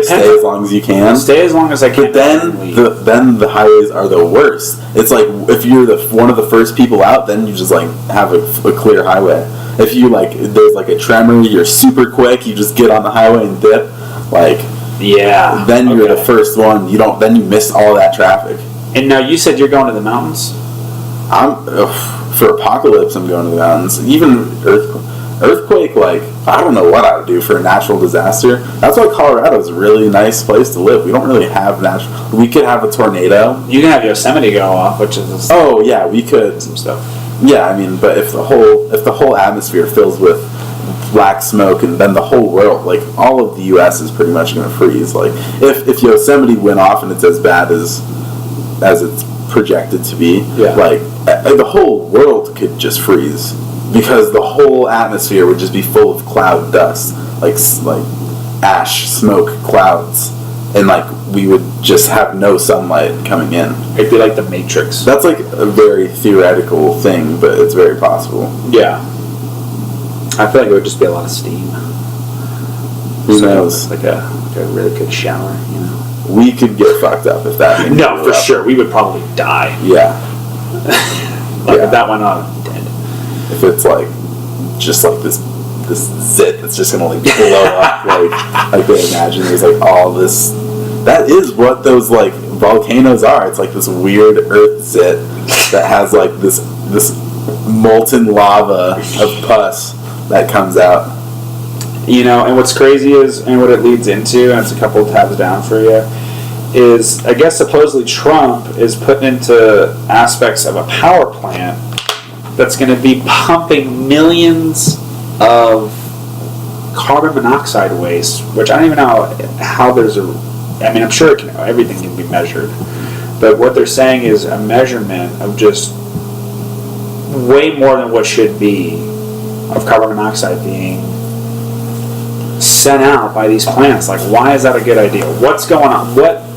Stay as long as you can. Stay as long as I can. But then the highways are the worst. It's like, if you're one of the first people out, then you just, like, have a clear highway. If you, like, there's, like, a tremor, you're super quick, you just get on the highway and dip. Like, then you're the first one. Then you miss all that traffic. And now you said you're going to the mountains? For apocalypse, I'm going to the mountains. Even earthquake, like, I don't know what I would do for a natural disaster. That's why Colorado's a really nice place to live. We don't really have we could have a tornado. You can have Yosemite go off, which is... Oh, yeah, we could. Some stuff. Yeah, I mean, but if the whole atmosphere fills with black smoke, and then the whole world, like all of the U.S. is pretty much going to freeze. Like if Yosemite went off and it's as bad as it's projected to be, like the whole world could just freeze because the whole atmosphere would just be full of cloud dust, like ash, smoke, clouds, and like we would just have no sunlight coming in. It'd be like the Matrix. That's like a very theoretical thing, but it's very possible. Yeah. I feel like it would just be a lot of steam. Who knows? Like a really good shower, you know. We could get fucked up if that. No, for sure. We would probably die. Yeah. If that went on, I'm dead. If it's like just like this zit that's just gonna like blow up, like they imagine there's like all this. That is what those like volcanoes are. It's like this weird earth zit that has like this molten lava of pus that comes out. You know, and what's crazy is, and what it leads into, and it's a couple of tabs down for you, is I guess supposedly Trump is putting into aspects of a power plant that's going to be pumping millions of carbon monoxide waste, which I don't even know how I'm sure everything can be measured, but what they're saying is a measurement of just way more than what should be of carbon monoxide being sent out by these plants. Like, why is that a good idea? What's going on?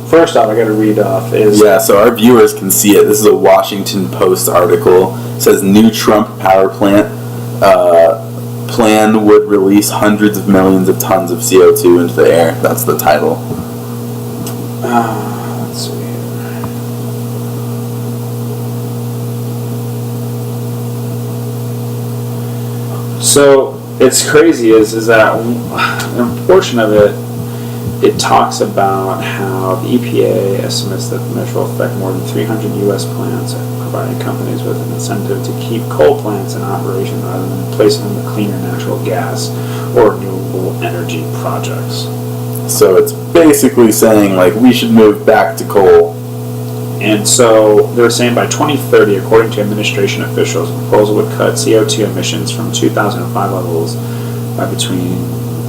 First off, I got to read off is... Yeah, so our viewers can see it. This is a Washington Post article. It says, new Trump power plant plan would release hundreds of millions of tons of CO2 into the air. That's the title. Let's see. So it's crazy is that a portion of it talks about how the EPA estimates that the measure will affect more than 300 U.S. plants, providing companies with an incentive to keep coal plants in operation rather than replacing them with cleaner natural gas or renewable energy projects. So it's basically saying like we should move back to coal. And so they're saying by 2030, according to administration officials, the proposal would cut CO2 emissions from 2005 levels by between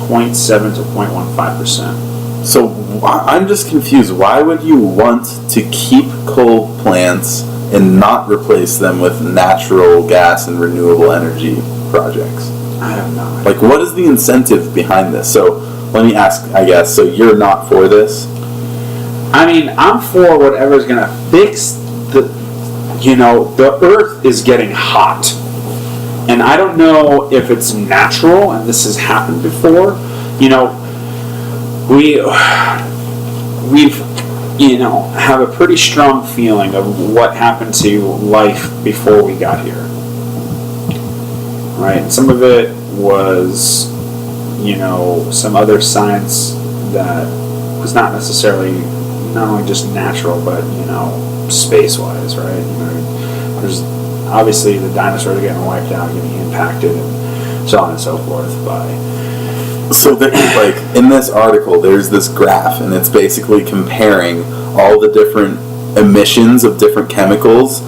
0.7 to 0.15%. So I'm just confused. Why would you want to keep coal plants and not replace them with natural gas and renewable energy projects? I have no idea. Like, what is the incentive behind this? So let me ask, I guess, so you're not for this? I mean, I'm for whatever's going to fix the earth is getting hot. And I don't know if it's natural, and this has happened before. We've have a pretty strong feeling of what happened to life before we got here. Right? Some of it was, some other science that was not necessarily not only just natural, but space-wise, right? There's obviously the dinosaurs are getting wiped out, getting impacted, and so on and so forth by. So, like in this article, there's this graph, and it's basically comparing all the different emissions of different chemicals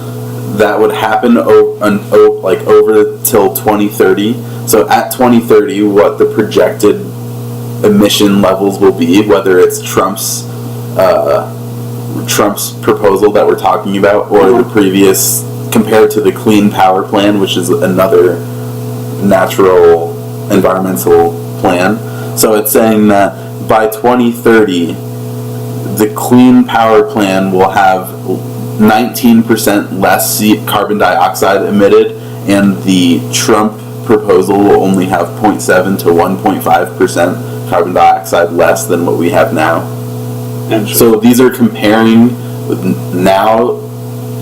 that would happen over till 2030. So, at 2030, what the projected emission levels will be, whether it's Trump's proposal that we're talking about, or the previous, compared to the Clean Power Plan, which is another natural environmental plan. So it's saying that by 2030, the Clean Power Plan will have 19% less carbon dioxide emitted, and the Trump proposal will only have 0.7 to 1.5% carbon dioxide less than what we have now. So these are comparing now,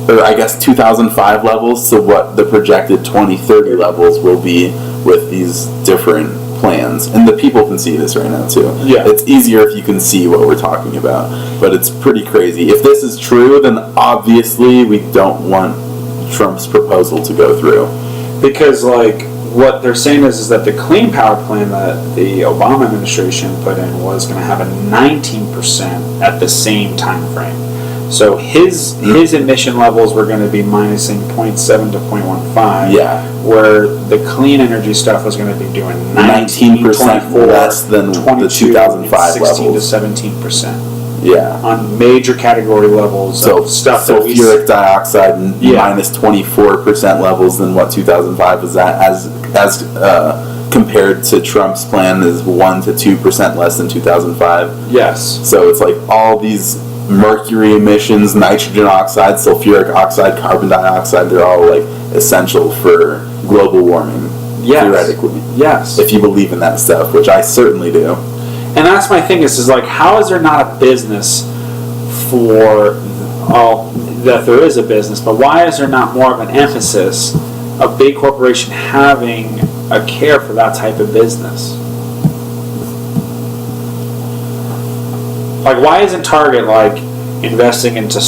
or I guess 2005 levels, to what the projected 2030 levels will be with these different plans. And the people can see this right now too. Yeah. It's easier if you can see what we're talking about, but it's pretty crazy. If this is true, then obviously we don't want Trump's proposal to go through. Because what they're saying is that the Clean Power Plan that the Obama administration put in was going to have a 19% at the same time frame. So his emission levels were going to be minusing 0.7 to 0.15. Yeah. Where the clean energy stuff was going to be doing 19% less than the 2005 16 levels. to 17%. Yeah. On major category levels of stuff that we sulfuric dioxide minus 24% levels than what 2005 was at, as compared to Trump's plan is 1 to 2% less than 2005. Yes. So it's like all these mercury emissions, nitrogen oxide, sulfuric oxide, carbon dioxide, they're all essential for global warming, theoretically. Yes. If you believe in that stuff, which I certainly do. And that's my thing is how is there not a business for that there is a business, but why is there not more of an emphasis of big corporation having a care for that type of business? Why isn't Target investing into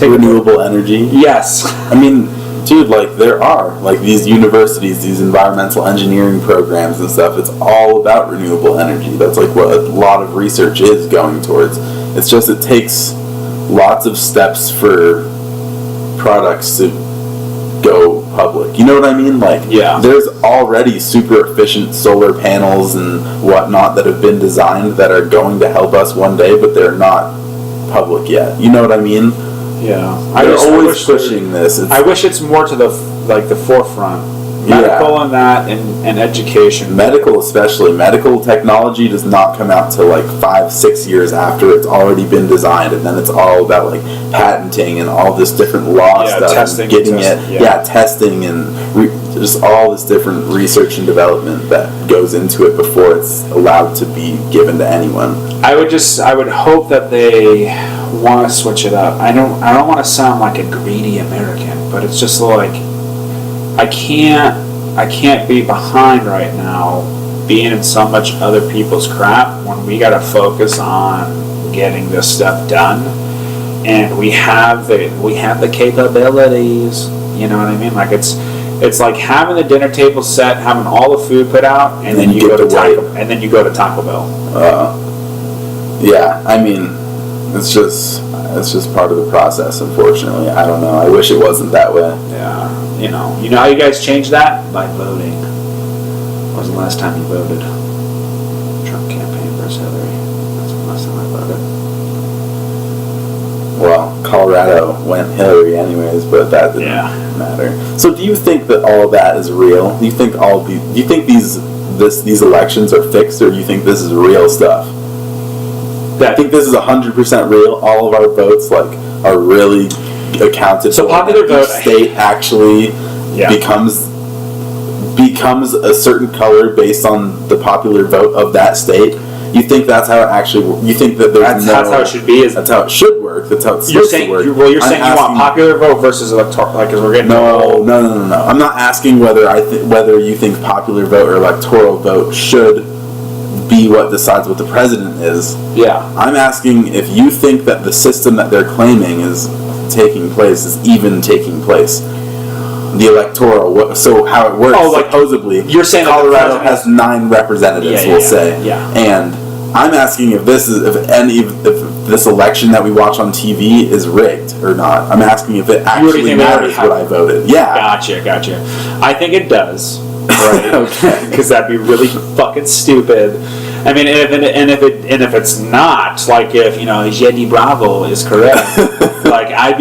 renewable energy? Yes. I mean, dude, there are these universities, these environmental engineering programs and stuff. It's all about renewable energy. That's what a lot of research is going towards. It's just it takes lots of steps for products to go public. You know what I mean? Yeah. There's already super efficient solar panels and whatnot that have been designed that are going to help us one day, but they're not public yet. You know what I mean? Yeah. They're always pushing this. I wish it's more to the forefront. Medical and that, and education. Medical especially. Medical technology does not come out till 5-6 years after it's already been designed, and then it's all about patenting and all this different law stuff. Testing, testing and just all this different research and development that goes into it before it's allowed to be given to anyone. I would hope that they want to switch it up. I don't want to sound like a greedy American, but it's just I can't be behind right now being in so much other people's crap when we got to focus on getting this stuff done, and we have the capabilities. You know what I mean? It's like having the dinner table set, having all the food put out, and then you go to Taco Bell. Yeah, I mean, It's just part of the process, unfortunately. I don't know. I wish it wasn't that way. Yeah. You know how you guys changed that? By voting. When was the last time you voted? Trump campaign versus Hillary. That's the last time I voted. Well, Colorado went Hillary anyways, but that didn't matter. So, do you think that all of that is real? Do you think these elections are fixed, or do you think this is real stuff? I think this is 100% real. All of our votes are really accounted so for. Popular vote. Each state actually becomes a certain color based on the popular vote of that state. You think that's how it actually? You think that that's how it should be? That's how it should work. That's how it's supposed to work. You're saying you want popular vote versus electoral, because we're getting no. I'm not asking whether you think popular vote or electoral vote should be what decides what the president is. Yeah. I'm asking if you think that the system that they're claiming is taking place is even taking place. The electoral, so how it works, supposedly, you're saying Colorado has 9 representatives, we'll say. And I'm asking if this election that we watch on TV is rigged or not. I'm asking if it actually matters what I voted. Yeah. Gotcha. I think it does. Right. Okay. Because that'd be really fucking stupid. I mean, if it's not, like if Jedi Bravo is correct, I'd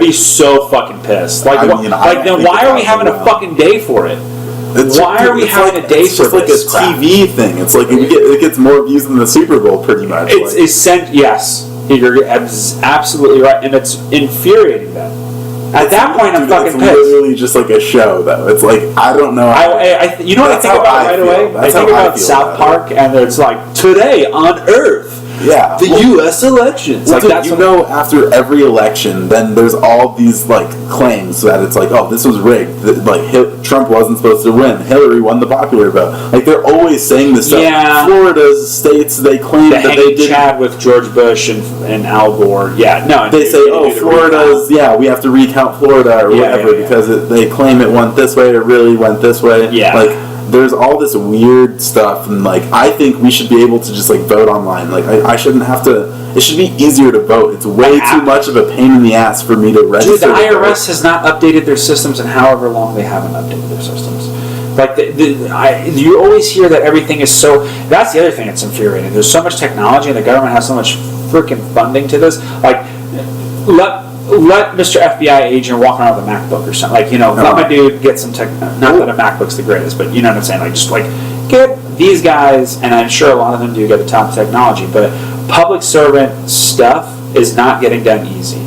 be so fucking pissed. Then why are we having a fucking day for it? Why are we having a day for this? It's just like a TV thing. It's like it gets more views than the Super Bowl, pretty much. Yes, you're absolutely right, and it's infuriating them. At that point, I'm fucking pissed. It's literally just like a show, though. It's like, I don't know. You know what I think about right away? I think about South Park, and it's like, today on Earth. Yeah. The U.S. elections. After every election, then there's all these, claims that it's like, oh, this was rigged. Trump wasn't supposed to win. Hillary won the popular vote. They're always saying this stuff. Yeah. Florida's states, they claim that they did. Chad with George Bush and Al Gore. Yeah, no. They say, Florida's, we have to recount Florida or whatever because they claim it went this way, it really went this way. Yeah. There's all this weird stuff, and I think we should be able to just vote online. I shouldn't have to. It should be easier to vote. It's way too much of a pain in the ass for me to register. Dude, the IRS has not updated their systems in however long they haven't updated their systems. You always hear that everything is so. That's the other thing that's infuriating. There's so much technology, and the government has so much freaking funding to this. Let Mr. FBI agent walk around with a MacBook or something. Let my dude get some tech. Not that a MacBook's the greatest, but you know what I'm saying. Get these guys, and I'm sure a lot of them do get the top technology, but public servant stuff is not getting done easy.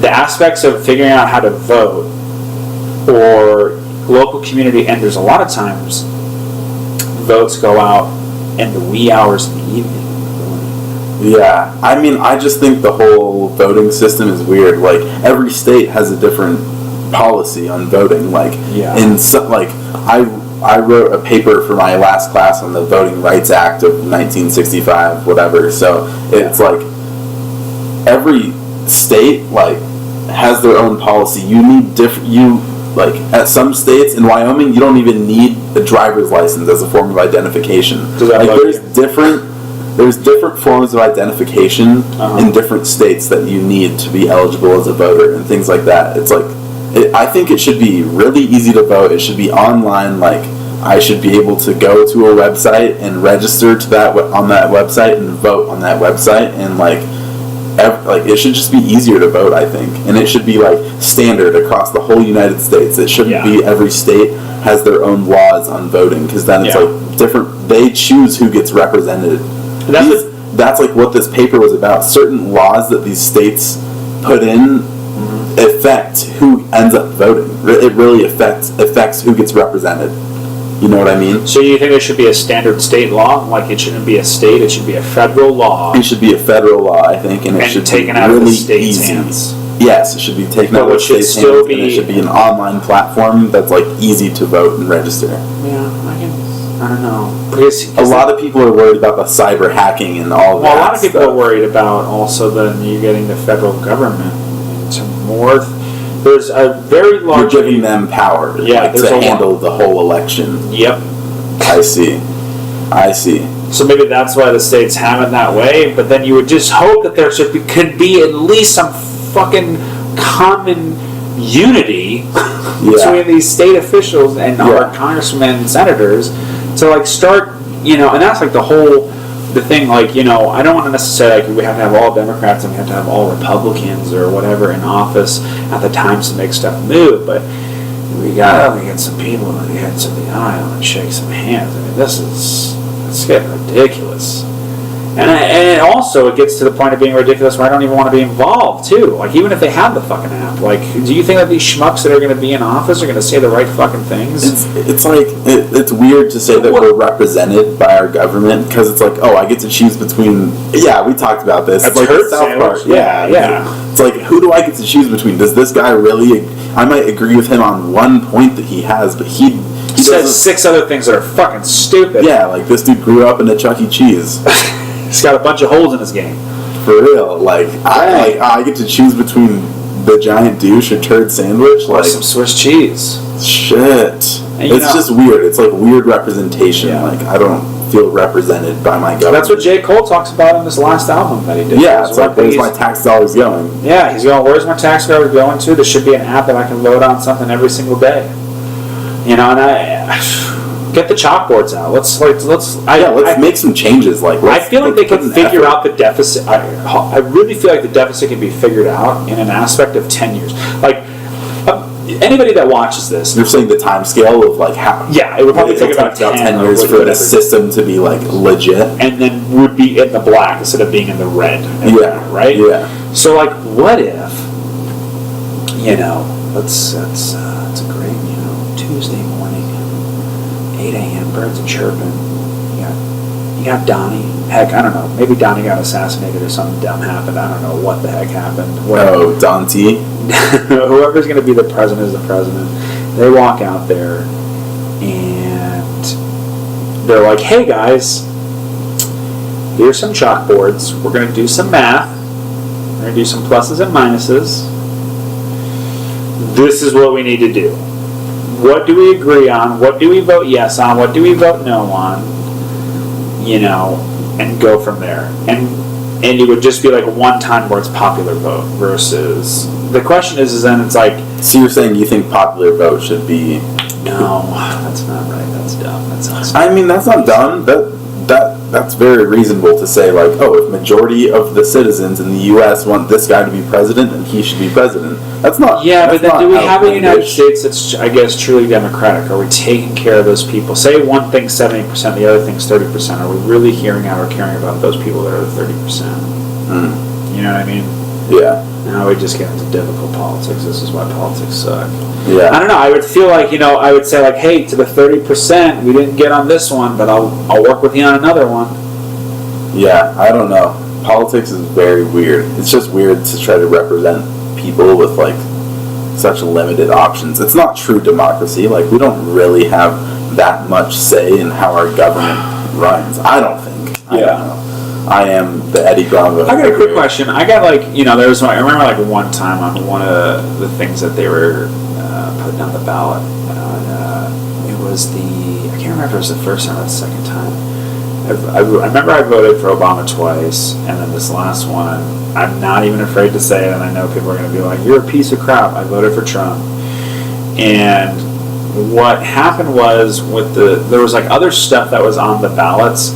The aspects of figuring out how to vote or local community, and there's a lot of times votes go out in the wee hours of the evening. Yeah, I just think the whole voting system is weird. Every state has a different policy on voting. I wrote a paper for my last class on the Voting Rights Act of 1965, whatever. So it's every state has their own policy. You need at some states in Wyoming, you don't even need a driver's license as a form of identification. There's different forms of identification in different states that you need to be eligible as a voter and things like that. It's I think it should be really easy to vote. It should be online. I should be able to go to a website and register on that website and vote on that website, and it should just be easier to vote, I think, and it should be standard across the whole United States. It shouldn't be every state has their own laws on voting, because then it's different. They choose who gets represented. That's what this paper was about. Certain laws that these states put in affect who ends up voting. It really affects who gets represented. You know what I mean? So you think there should be a standard state law? It shouldn't be a state, it should be a federal law. It should be a federal law, I think, and it should taken be out really of the state's easy. hands. Yes, it should be taken out of the state's hands, and it should be an online platform that's easy to vote and register. Yeah, I don't know. Because a lot of people are worried about the cyber hacking and all that. Well, a lot of people are worried about also then you getting the federal government into more. There's a very large. You're giving them power to handle the whole election. Yep. I see. So maybe that's why the states have it that way. But then you would just hope that there could be at least some fucking common unity between these state officials and our congressmen and senators to like start, and that's like the thing, like, I don't want to necessarily, like, we have to have all Democrats and we have to have all Republicans or whatever in office at the times to make stuff move, but we gotta get some people at the ends of the aisle and shake some hands. I mean, it's getting ridiculous. And also, it gets to the point of being ridiculous where I don't even want to be involved, too. Like, even if they have the fucking app. Like, do you think that these schmucks that are going to be in office are going to say the right fucking things? It's like, it's weird to say that we're represented by our government, because it's like, oh, I get to choose between, we talked about this. It's like the South Park. Yeah. It's like, who do I get to choose between? Does this guy really, I might agree with him on one point that he has, but he says 6 other things that are fucking stupid. Yeah, like this dude grew up in a Chuck E. Cheese. He's got a bunch of holes in his game. For real. Like, I get to choose between the giant douche or turd sandwich. Or like some Swiss cheese. Shit. It's just weird. It's like weird representation. Yeah. Like, I don't feel represented by my government. That's what J. Cole talks about in this last album that he did. Yeah, it's like, where's my tax dollars going? Yeah, he's going, where's my tax dollars going to? There should be an app that I can load on something every single day. And get the chalkboards out. Let's make some changes. Like, I feel like they can figure out the deficit. I really feel like the deficit can be figured out in an aspect of 10 years. Like, anybody that watches this, you're saying the time scale of like how? Yeah, it would probably take about 10 years for the system to be like legit, and then would be in the black instead of being in the red. Right. Yeah. So like, what if it's a great Tuesday morning, 8 a.m. birds are chirping. You got Donnie. Heck, I don't know. Maybe Donnie got assassinated or something dumb happened. I don't know what the heck happened. Oh, Don T. Whoever's going to be the president is the president. They walk out there and they're like, hey guys, here's some chalkboards. We're going to do some math. We're going to do some pluses and minuses. This is what we need to do. What do we agree on? What do we vote yes on? What do we vote no on? And go from there. And it would just be like one time where it's popular vote versus the question is then it's like, so you're saying you think popular vote should be? No, that's not right. That's dumb. That sounds. I mean, that's not dumb. That's very reasonable to say, like, oh, if majority of the citizens in the U.S. want this guy to be president, then he should be president. That's not. Yeah, that's but then do we have a United English. States that's, I guess, truly democratic? Are we taking care of those people? Say one thing's 70%, the other thing's 30%. Are we really hearing out or caring about those people that are the 30%? You know what I mean? Yeah. Now we just get into difficult politics. This is why politics suck. Yeah. I don't know. I would feel like, I would say like, hey, to the 30%, we didn't get on this one, but I'll work with you on another one. Yeah, I don't know. Politics is very weird. It's just weird to try to represent people with like such limited options. It's not true democracy. Like, we don't really have that much say in how our government runs. I don't think. I don't know. I am the Eddie Grombo. I got a quick question. I got like, there was I remember like one time on one of the things that they were putting on the ballot. It was I can't remember if it was the first time or the second time. I remember I voted for Obama twice, and then this last one, I'm not even afraid to say it, and I know people are going to be like, you're a piece of crap. I voted for Trump. And what happened was there was like other stuff that was on the ballots.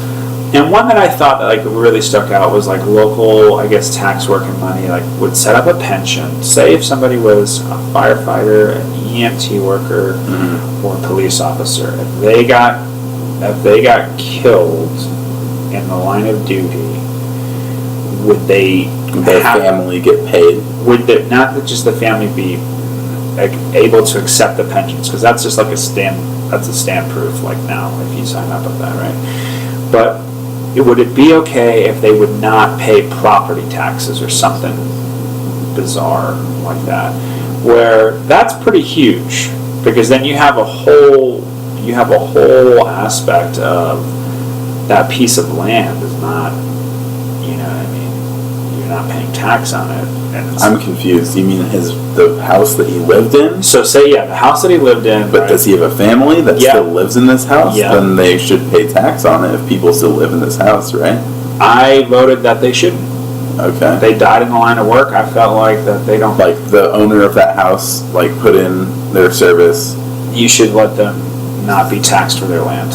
And one that I thought that like really stuck out was like local, I guess, tax working money, like would set up a pension. Say if somebody was a firefighter, an EMT worker, or a police officer, if they got killed in the line of duty, would their family get paid? Would not just the family be like able to accept the pensions? Because that's just like that's a stand proof. Like now, if you sign up with that, right? But would it be okay if they would not pay property taxes or something bizarre like that? Where that's pretty huge, because then you have a whole aspect of that piece of land is not, you know what I mean? You you're not paying tax on it. And I'm confused. You mean the house that he lived in? So say, the house that he lived in. But right? does he have a family that still lives in this house? Yeah. Then they should pay tax on it if people still live in this house, right? I voted that they shouldn't. Okay. They died in the line of work. I felt like that they don't. Like the owner of that house, like put in their service. You should let them not be taxed for their land.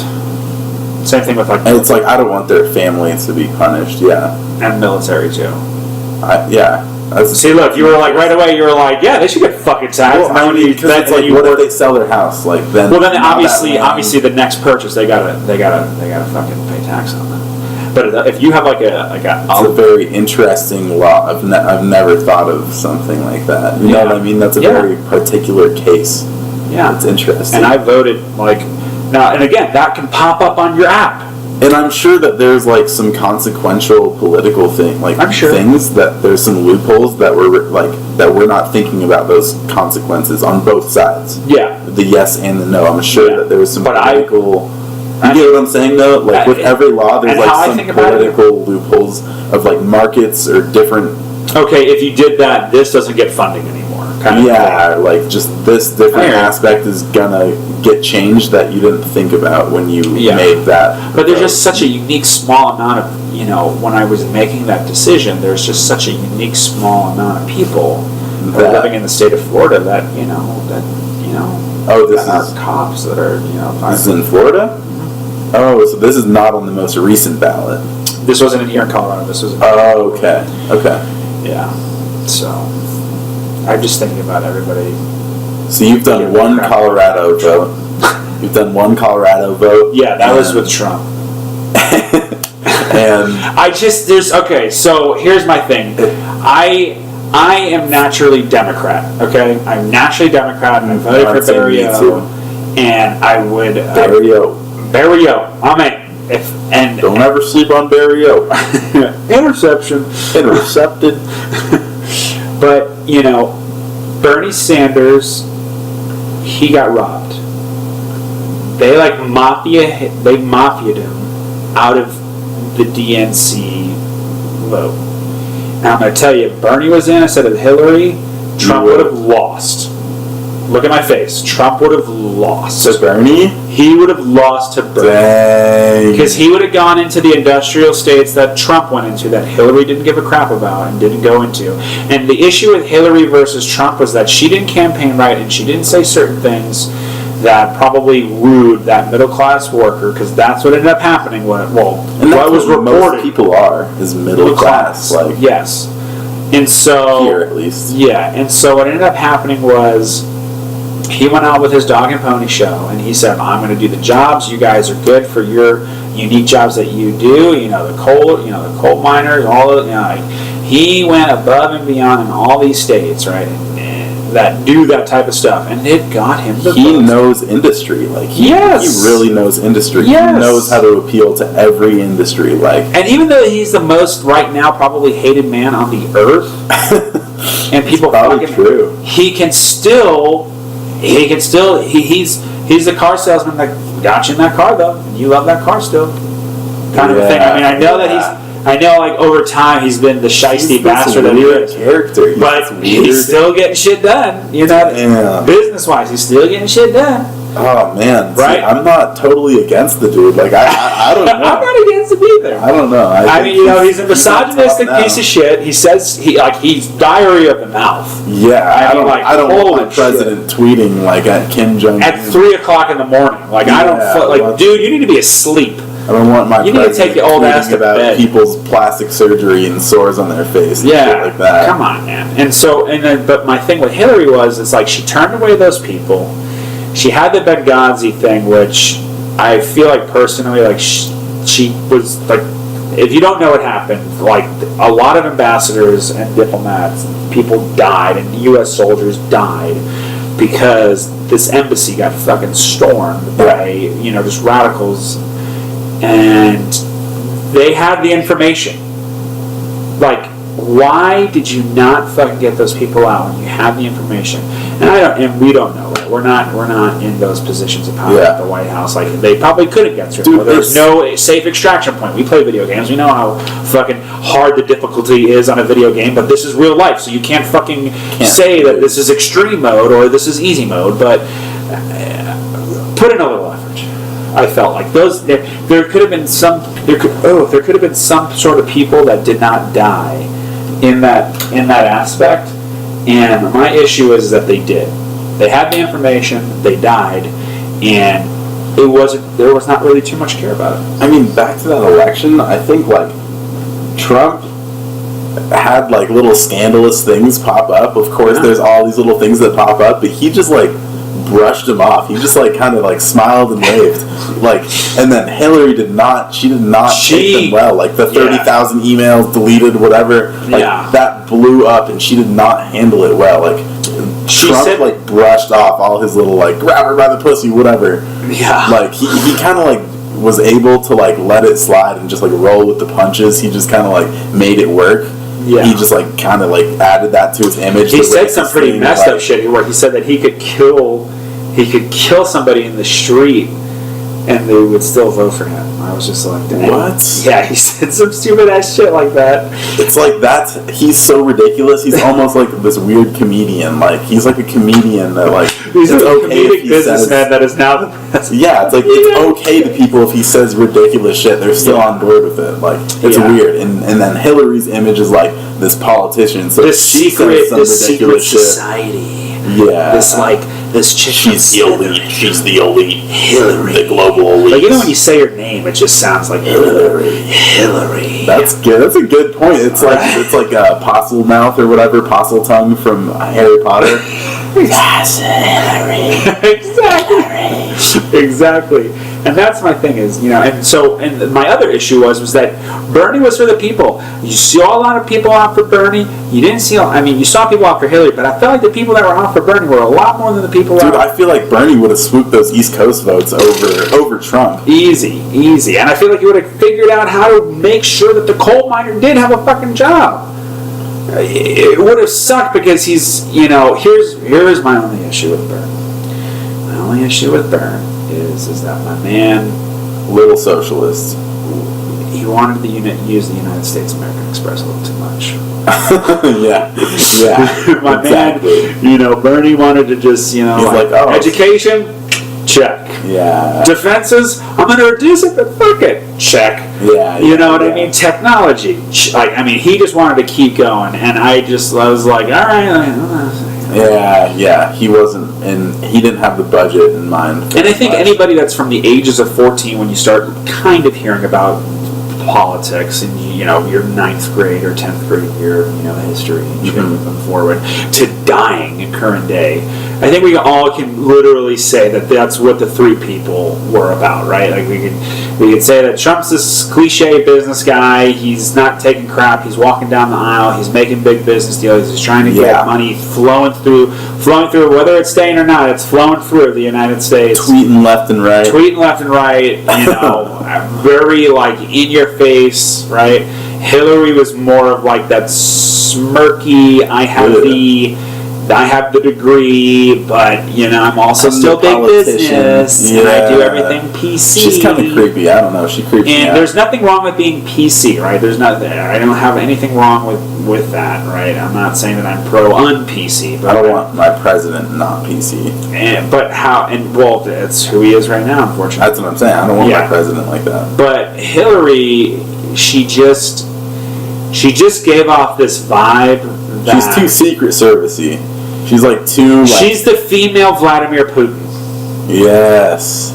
Same thing with like. And it's like I don't want their families to be punished. Yeah. And military too. See, look, you were like right away. You were like, yeah, they should get fucking taxed. Well, I mean, because it's like, what if they sell their house? Like then. Well, then obviously, the next purchase they gotta fucking pay tax on that. But if you have like a it's a very interesting law. I've never thought of something like that. You know what I mean? That's a very particular case. Yeah, it's interesting. And I voted now, and again, that can pop up on your app. And I'm sure that there's like some consequential political things that there's some loopholes that we're not thinking about those consequences on both sides. Yeah, the yes and the no. I'm sure that there's some political. You get what I'm saying though? Like with every law, there's like some political loopholes of like markets or different. Okay, if you did that, this doesn't get funding anymore. Like just this different aspect is gonna get changed that you didn't think about when you made that. But there's just such a unique small amount of, when I was making that decision, there's just such a unique small amount of people that are living in the state of Florida that this are cops that are, This is in Florida? Oh, so this is not on the most recent ballot. This wasn't in here in Colorado. This was in okay. Yeah. So, I'm just thinking about everybody. So you've done one Colorado vote. You've done one Colorado vote. Yeah, that was with Trump. And so here's my thing. I am naturally Democrat, okay? I'm naturally Democrat, and I voted for Barrio. And I would... Barrio. Amen. Don't ever sleep on Barrio. Intercepted. But, Bernie Sanders, he got robbed. They mafia'd him out of the DNC vote. Now I'm going to tell you, if Bernie was in instead of Hillary, Trump would have lost. Look at my face. Trump would have lost. To Bernie? He would have lost to Bernie. Dang. Because he would have gone into the industrial states that Trump went into, that Hillary didn't give a crap about and didn't go into. And the issue with Hillary versus Trump was that she didn't campaign right and she didn't say certain things that probably wooed that middle-class worker, because that's what ended up happening. What was reported. Most people are is middle class. Yes. And so... Here, at least. Yeah. And so what ended up happening was... He went out with his dog and pony show, and he said, "I'm going to do the jobs. You guys are good for your unique jobs that you do. The coal miners, all of He went above and beyond in all these states, right? That do that type of stuff, and it got him. He knows industry, he really knows industry. Yes. He knows how to appeal to every industry, And even though he's the most right now probably hated man on the earth, and people probably true, he's the car salesman that got you in that car though, and you love that car still, kind of a thing. I mean, I know that over time he's been the shiesty bastard that he is, character, but he's still getting shit done. Business wise, he's still getting shit done. Oh man, right? See, I'm not totally against the dude. I don't know. I'm not against him either. I don't know. I mean, he's a misogynistic piece of shit. He says he's diarrhea of the mouth. Yeah, I don't want my president tweeting at Kim Jong-un at 3:00 in the morning. Dude, you need to be asleep. I don't want my president need to take your old ass to about bed. People's plastic surgery and sores on their face. And shit like that. Come on, man. But my thing with Hillary was, it's she turned away those people. She had the Benghazi thing, which I feel personally, she was if you don't know what happened, a lot of ambassadors and diplomats, people died, and U.S. soldiers died because this embassy got fucking stormed by just radicals, and they had the information. Why did you not fucking get those people out when you had the information? and we don't know. Right? We're not in those positions of power at the White House. Like they probably couldn't get through. Dude, there's no safe extraction point. We play video games. We know how fucking hard the difficulty is on a video game, but this is real life, so you can't say that this is extreme mode or this is easy mode. But put in a little effort. I felt like there could have been some sort of people that did not die in that aspect, and my issue is that they did. They had the information, they died, and there was not really too much care about it. I mean, back to that election, I think like Trump had like little scandalous things pop up. Of course, there's all these little things that pop up, but he just like brushed him off. He just like kind of like smiled and waved, like. And then Hillary did not take them well. Like the 30,000 emails deleted, whatever. Like that blew up, and she did not handle it well. Like Trump like brushed off all his little like grab her by the pussy, whatever. Yeah. Like he kind of like was able to like let it slide and just like roll with the punches. He just kind of like made it work. Yeah. He just like kind of like added that to his image. He said some pretty messed up shit where he said that he could kill somebody in the street and they would still vote for him. I was just like, dang. What? Yeah, he said some stupid ass shit like that. It's like he's so ridiculous. He's almost like this weird comedian. Like he's like a comedian that like he's a comedic businessman that is now the president. Yeah, it's like it's okay to people if he says ridiculous shit. They're still on board with it. Like it's weird. And then Hillary's image is like this politician. So this secret society. Yeah. This chick. She's the elite. Hillary. The global elite. Like, you know when you say her name, it just sounds like Hillary. That's good. That's a good point. It's like a Possel mouth or whatever, Possel tongue from Harry Potter. Yes, Hillary. Exactly. And that's my thing is, and my other issue was that Bernie was for the people. You saw a lot of people out for Bernie. You didn't see, you saw people out for Hillary, but I felt like the people that were out for Bernie were a lot more than the people Dude, I feel like Bernie would have swooped those East Coast votes over Trump. Easy. And I feel like he would have figured out how to make sure that the coal miner did have a fucking job. It would have sucked because here's my only issue with Bern. My only issue with Bern is that my man, little socialist, he wanted to use the United States American Express a little too much. yeah. My exactly. man, Bernie wanted to just, education, check. Yeah. Defenses, I'm going to reduce it, but fuck it, check. Yeah. You know what I mean? Technology, he just wanted to keep going, and I was like, all right. Yeah, he wasn't, and he didn't have the budget in mind. And I think anybody that's from the ages of 14, when you start kind of hearing about politics and your 9th grade or 10th grade year of history and shit moving forward to dying in current day, I think we all can literally say that that's what the three people were about, right? Like we could say that Trump's this cliche business guy. He's not taking crap. He's walking down the aisle. He's making big business deals. He's trying to get money flowing through. Whether it's staying or not, it's flowing through the United States. Tweeting left and right. Very in your face, right? Hillary was more of like that smirky, I have the degree, but I'm also still big business, and I do everything PC. She's kind of creepy. I don't know. She creeps me out. And there's nothing wrong with being PC, right? I don't have anything wrong with that, right? I'm not saying that I'm pro un-PC, but I don't want my president not PC. That's who he is right now, unfortunately. That's what I'm saying. I don't want my president like that. But Hillary, she just gave off this vibe that she's too Secret Service-y. She's she's the female Vladimir Putin. Yes.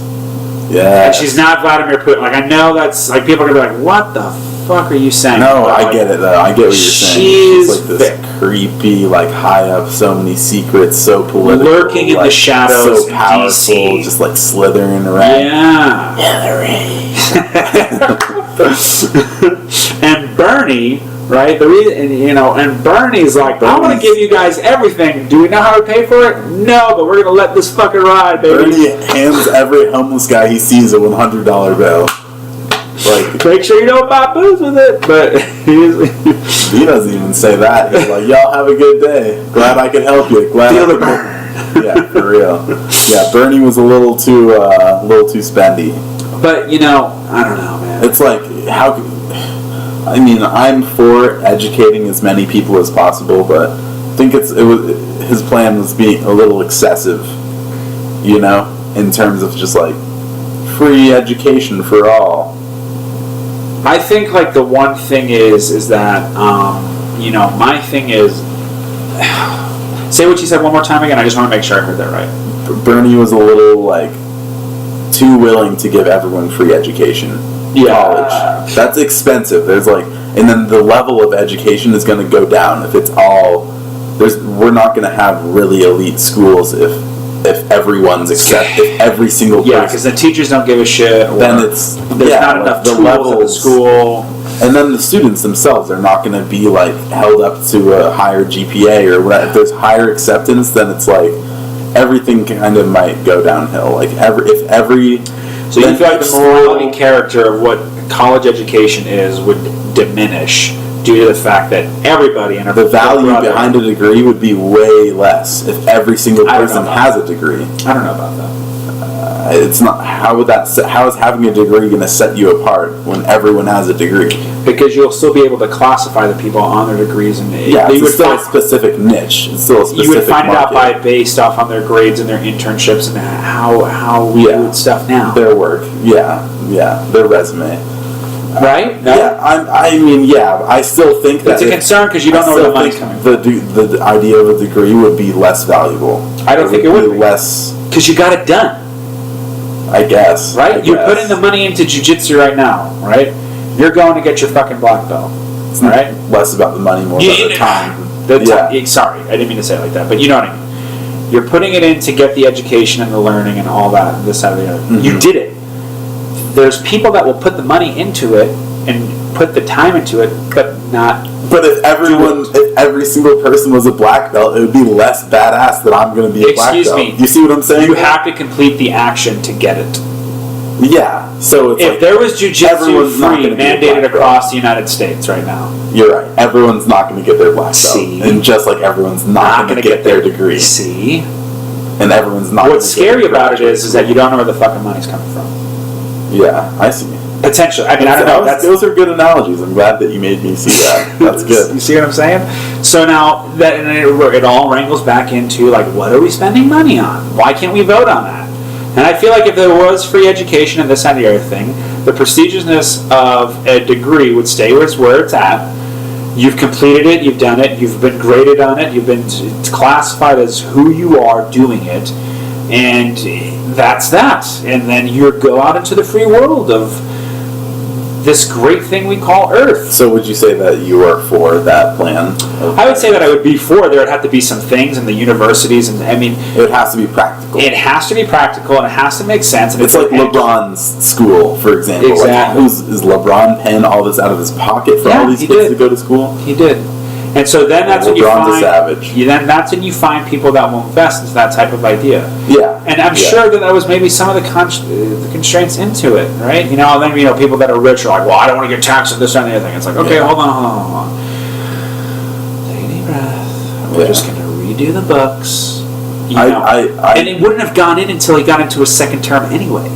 And she's not Vladimir Putin. I know that's people are gonna be like, what the fuck are you saying? No, I get it though. I get what you're saying. She's this creepy, high up, so many secrets, so political, lurking in the shadows, so powerful, in DC. Just slithering around. Yeah. Hillary. And Bernie. Right, and Bernie's like, I want to give you guys everything. Do we know how to pay for it? No, but we're gonna let this fucking ride, baby. Bernie hands every homeless guy he sees a $100 bill. Make sure you don't buy booze with it. But he doesn't even say that. He's like, y'all have a good day. Glad I could help you. Feel the burn. Yeah, for real. Yeah, Bernie was a little too spendy. But you know, I don't know, man. It's like I mean, I'm for educating as many people as possible, but I think his plan was being a little excessive. You know, in terms of just like free education for all. I think like the one thing is that you know, my thing is, say what you said one more time again. I just want to make sure I heard that right. Bernie was a little like too willing to give everyone free education. Yeah. College, that's expensive. There's like, and then the level of education is going to go down if it's all. We're not going to have really elite schools if everyone's if every single person. Yeah, because the teachers don't give a shit. Then there's not enough tools at the school. And then the students themselves are not going to be like held up to a higher GPA or whatever. If there's higher acceptance, then it's like everything kind of might go downhill. Like So you feel like the morality character of what college education is would diminish due to the fact that everybody and the value behind a degree would be way less if every single person has a degree. I don't know about that. It's not. How is having a degree going to set you apart when everyone has a degree? Because you'll still be able to classify the people on their degrees, and it's still a specific niche. It's still a specific. You would find market. it out based off on their grades and their internships and how we do stuff now. Their work, their resume. Right? No? Yeah, I still think that it's a concern because you don't know where the money's coming from. The idea of a degree would be less valuable. I don't think it would be less because you got it done. I guess. Right? You're putting the money into jiu-jitsu right now, right? You're going to get your fucking black belt. It's right? Less about the money, more about the time. Sorry, I didn't mean to say it like that, but you know what I mean. You're putting it in to get the education and the learning and all that, this, that, and the other. Mm-hmm. You did it. There's people that will put the money into it and put the time into it, but not. But if every single person was a black belt, it would be less badass that I'm going to be a black belt. Excuse me. You see what I'm saying? You have to complete the action to get it. Yeah. So it's if there was jiu-jitsu free mandated across the United States right now. You're right. Everyone's not going to get their black belt. See? And just like everyone's not going to get their degree. See? And everyone's not. What's scary about it is that you don't know where the fucking money's coming from. Yeah, I see. Potentially. I mean, I don't know. Those are good analogies. I'm glad that you made me see that. That's good. You see what I'm saying? So now that it all wrangles back into like, what are we spending money on? Why can't we vote on that? And I feel like if there was free education and this and the other thing, the prestigiousness of a degree would stay where it's at. You've completed it. You've done it. You've been graded on it. You've been classified as who you are doing it. And that's that. And then you go out into the free world of this great thing we call Earth. So would you say that you are for that plan? I would say that I would be for. There would have to be some things in the universities, and I mean, it has to be practical. It has to be practical, and it has to make sense. And it's like LeBron's school, for example. Exactly. Like, is LeBron paying all this out of his pocket for all these kids to go to school? He did. And so then that's when you find a savage. Then that's when you find people that will invest into that type of idea. Yeah. And I'm sure that was maybe some of the constraints into it, right? You know, and then people that are rich are like, well, I don't want to get taxed on this and the other thing. It's like, okay, hold on. Take a deep breath. We're just going to redo the books. And it wouldn't have gone in until he got into his second term anyway.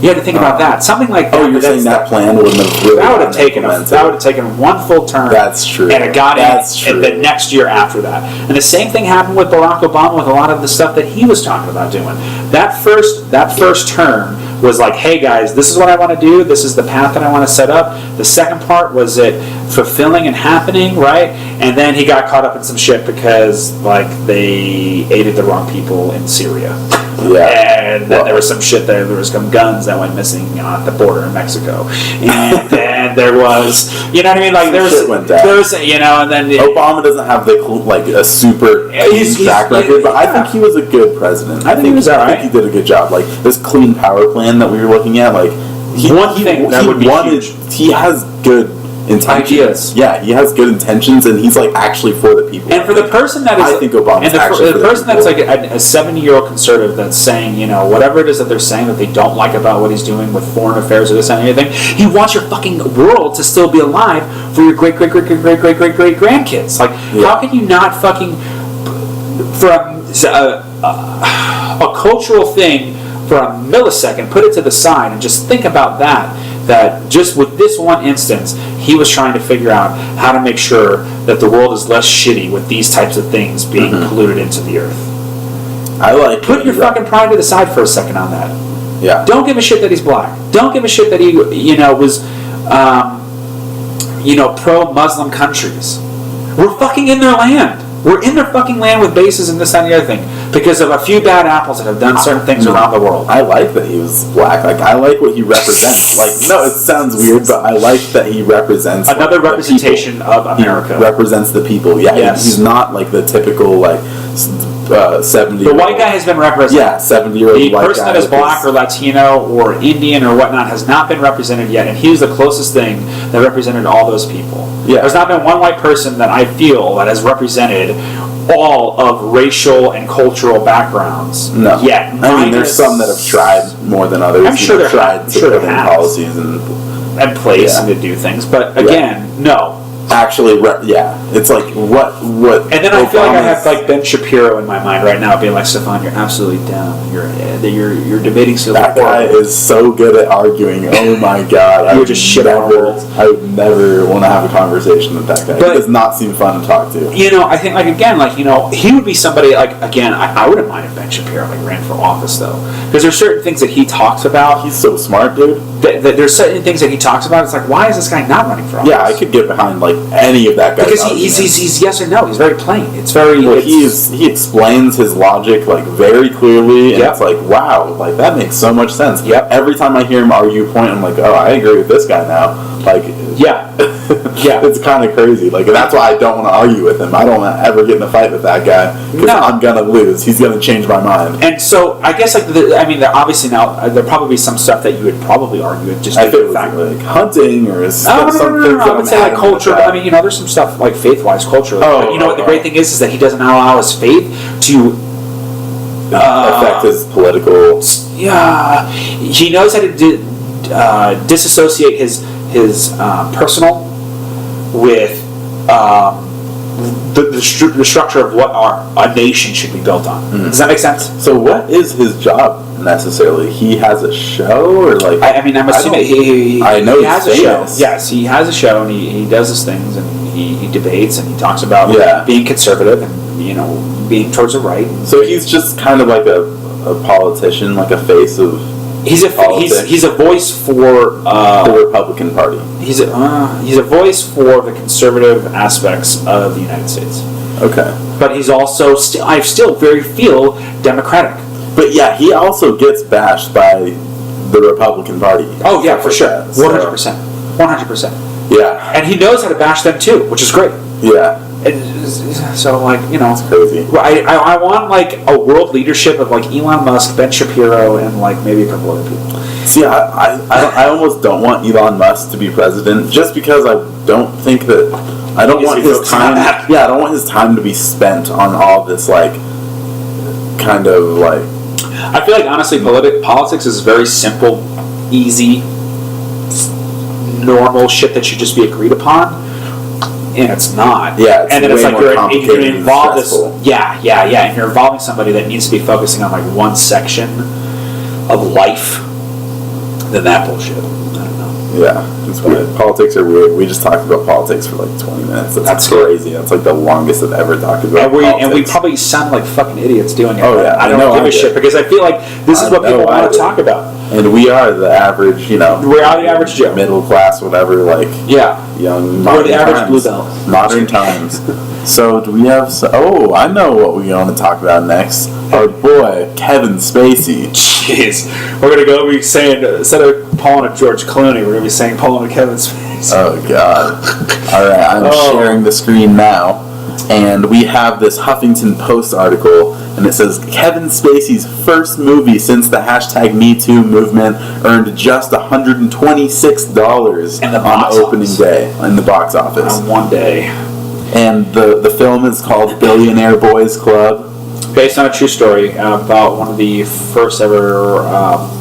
You had to think about that. Something like that. Oh, you're saying that plan wouldn't have really that would have taken one full term. That's true. And it got in the next year after that. And the same thing happened with Barack Obama with a lot of the stuff that he was talking about doing. That first term was like, hey guys, this is what I want to do. This is the path that I want to set up. The second part was it fulfilling and happening, right? And then he got caught up in some shit because like they aided the wrong people in Syria. Yeah. And then there was some shit there was some guns that went missing at the border in Mexico. And then there was, you know what I mean? Like there was, you know, and then Obama doesn't have a super track record, but I think he was a good president. I think he was alright. I think he did a good job. Like this clean power plan that we were looking at, like he has good intentions. Ideas. Yeah, he has good intentions, and he's like actually for the people. And for the person that is, I think Obama's actually for the person that's like a 70-year-old conservative that's saying, you know, whatever it is that they're saying that they don't like about what he's doing with foreign affairs or this and anything, he wants your fucking world to still be alive for your great grandkids. Like, how can you not fucking for a a cultural thing for a millisecond, put it to the side, and just think about that just with this one instance, he was trying to figure out how to make sure that the world is less shitty with these types of things being polluted into the earth. I like put your fucking pride to the side for a second on that. Yeah. Don't give a shit that he's black. Don't give a shit that he, was, pro-Muslim countries. We're fucking in their land. We're in their fucking land with bases and this, that, and the other thing because of a few bad apples that have done certain things around the world. I like that he was black. Like, I like what he represents. Like, no, it sounds weird, but I like that he represents another representation of America. He represents the people. Yeah, yes. He's not like the typical 70. The white guy has been represented. Yeah, 70-year-old white guy. The person that is black or Latino or Indian or whatnot has not been represented yet, and he was the closest thing that represented all those people. Yeah. There's not been one white person that I feel that has represented all of racial and cultural backgrounds. No. Yet. I mean, there's some that have tried more than others. I'm sure they're tried to put in policies and place and to do things, but again, no. Actually, it's like what. And then I feel like I have like Ben Shapiro in my mind right now, being like, Stefan, you're absolutely dumb. You're debating so. That guy is so good at arguing. Oh my god, I would just shit on words. I would never want to have a conversation with that guy. But, he does not seem fun to talk to. I think he would be somebody I wouldn't mind if Ben Shapiro ran for office though, because there's certain things that he talks about. He's so smart, dude. There's certain things that he talks about. It's like, why is this guy not running for office? Yeah, I could get behind any of that guy because he's yes or no. He's very plain. It's very. Well, he explains his logic very clearly, and it's like, wow, that makes so much sense. Yep. Every time I hear him argue a point, I'm like, oh, I agree with this guy now. Yeah. It's kind of crazy. That's why I don't want to argue with him. I don't want to ever get in a fight with that guy because I'm gonna lose. He's gonna change my mind. And so I guess there obviously now there probably be some stuff that you would probably argue with just I think hunting or some things. I would say culture. I mean, there's some stuff like culture. But what the great thing is that he doesn't allow his faith to affect his political. Yeah, he knows how to disassociate his personal with the structure of what a nation should be built on. Does that make sense? So what is his job necessarily? He has a show or I'm assuming he has a show. Famous. Yes, he has a show and he does his things and he debates and he talks about being conservative and being towards the right. So he's just kind of like a politician, like a face of. He's a voice for the Republican Party. He's a voice for the conservative aspects of the United States. Okay, but he's also I still very feel Democratic. But yeah, he also gets bashed by the Republican Party. Oh yeah, for sure, 100%, 100%. Yeah, and he knows how to bash them too, which is great. Yeah. So it's crazy. I want a world leadership of Elon Musk, Ben Shapiro, and maybe a couple other people. See, I almost don't want Elon Musk to be president just because I don't think that I don't want his time. Yeah, I don't want his time to be spent on all this kind of. I feel honestly, politics is very simple, easy, normal shit that should just be agreed upon. And it's not. Yeah, it's and then way it's more complicated you're involved and stressful. and you're involving somebody that needs to be focusing on one section of life. Then that bullshit. I don't know. Yeah, it's weird. Politics are weird. We just talked about politics for 20 minutes. That's crazy. That's the longest I've ever talked about. And we probably sound like fucking idiots doing it. Oh yeah, I don't give a shit because I feel this is what people want to talk about. And we are the average, we are the average Joe, middle class, whatever. Young. We're the average blue belt. Modern times. So do we have? I know what we want to talk about next. Our boy Kevin Spacey. Jeez, we're gonna go be saying instead of pulling a George Clooney, we're gonna be saying pulling a Kevin Spacey. Oh God! All right, I'm sharing the screen now, and we have this Huffington Post article, and it says Kevin Spacey's first movie since the #MeToo movement earned just $126 on opening day in the box office. On one day. And the film is called Billionaire Boys Club. Based on a true story about one of the first ever,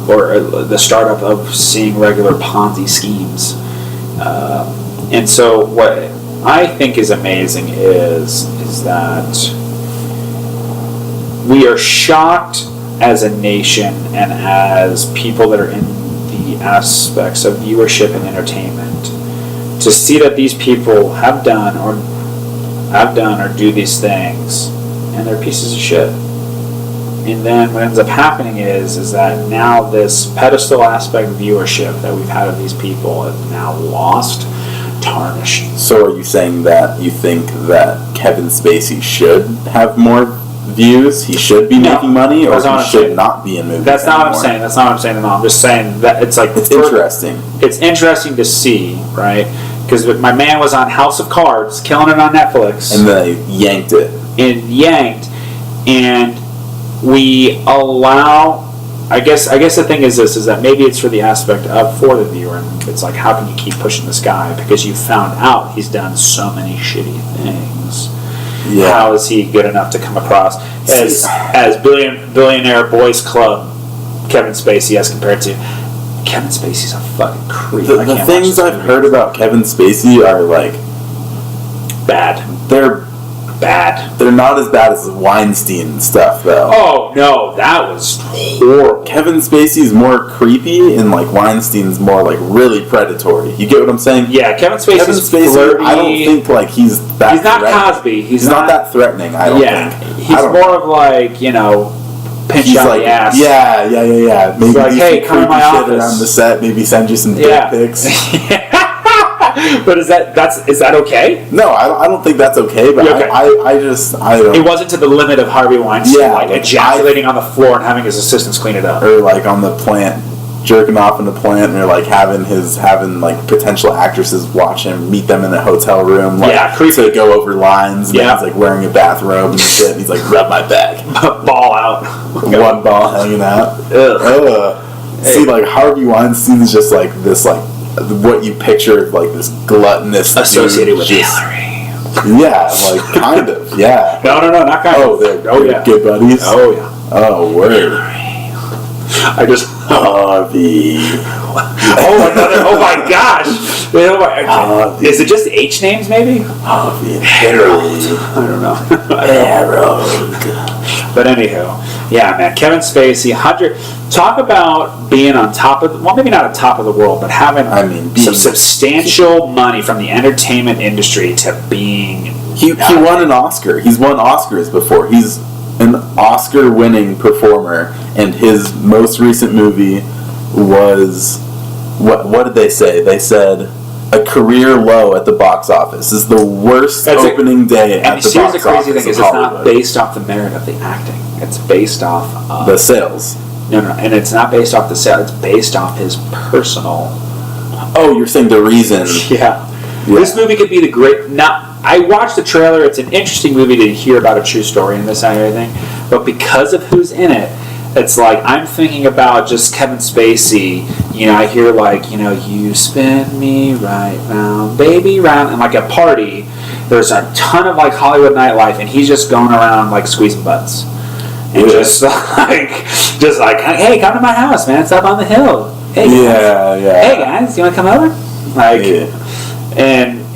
the startup of seeing regular Ponzi schemes. And so what I think is amazing is that we are shocked as a nation and as people that are in the aspects of viewership and entertainment to see that these people have done or do these things and they're pieces of shit. And then what ends up happening is that now this pedestal aspect of viewership that we've had of these people have now lost, tarnished. So are you saying that you think that Kevin Spacey should have more views? He should be making money, or he should not be in movies? That's not what I'm saying. That's not what I'm saying at all. I'm just saying that it's like it's interesting. It's interesting to see, right? Because my man was on House of Cards, killing it on Netflix, and they yanked it. And we allow. I guess the thing is this: is that maybe it's for the aspect of for the viewer. And it's like, how can you keep pushing this guy because you found out he's done so many shitty things. Yeah. How is he good enough to come across as billionaire boys club Kevin Spacey as compared to Kevin Spacey's a fucking creep. The things I've heard about Kevin Spacey are like bad. They're bad. They're not as bad as Weinstein stuff though. Oh no, that was horrible. Kevin Spacey's more creepy and like Weinstein's more like really predatory. You get what I'm saying? Yeah, Kevin Spacey, flirty. I don't think like he's that. He's not Cosby. He's not that threatening. I don't think. He's more of like, pinch on the ass. Yeah. Maybe like, hey, come to my office around the set. Maybe send you some dick pics. But is that okay? No, I don't think that's okay. But okay. I don't. It wasn't to the limit of Harvey Weinstein, like ejaculating on the floor and having his assistants clean it up, or like on the plant, jerking off in the plant, and like having like potential actresses watch him, meet them in a hotel room, like to go over lines. And he's like wearing a bathrobe and shit. And he's like, rub my back, ball out, one ball hanging out. Ugh. See, like Harvey Weinstein is just like this, like what you picture, like this gluttonous associated with Hillary. Yeah, like kind of. Yeah. No, not kind of. They're good buddies. Oh yeah. Oh word. Hillary. I just Harvey. Oh my gosh. Is it just H names maybe? Harvey. Harold. I don't know. Harold. But anywho, yeah, man, Kevin Spacey, talk about being on top of, well, maybe not on top of the world, but having some substantial money from the entertainment industry to being. He won an Oscar. He's won Oscars before. He's an Oscar-winning performer, and his most recent movie was what did they say? They said a career low at the box office. This is the worst opening day at the box office. And the crazy thing is, it's not based off the merit of the acting. It's based off of the sales. No, and it's not based off the sales. It's based off his personal. Oh, you're saying the reason? Yeah. This movie could be the great. Now, I watched the trailer. It's an interesting movie to hear about a true story and this and everything. But because of who's in it, it's like I'm thinking about just Kevin Spacey. I hear like, you spin me right round, baby round, and like a party. There's a ton of like Hollywood nightlife, and he's just going around like squeezing butts, and just like, hey, come to my house, man. It's up on the hill. Hey, Hey guys, you want to come over?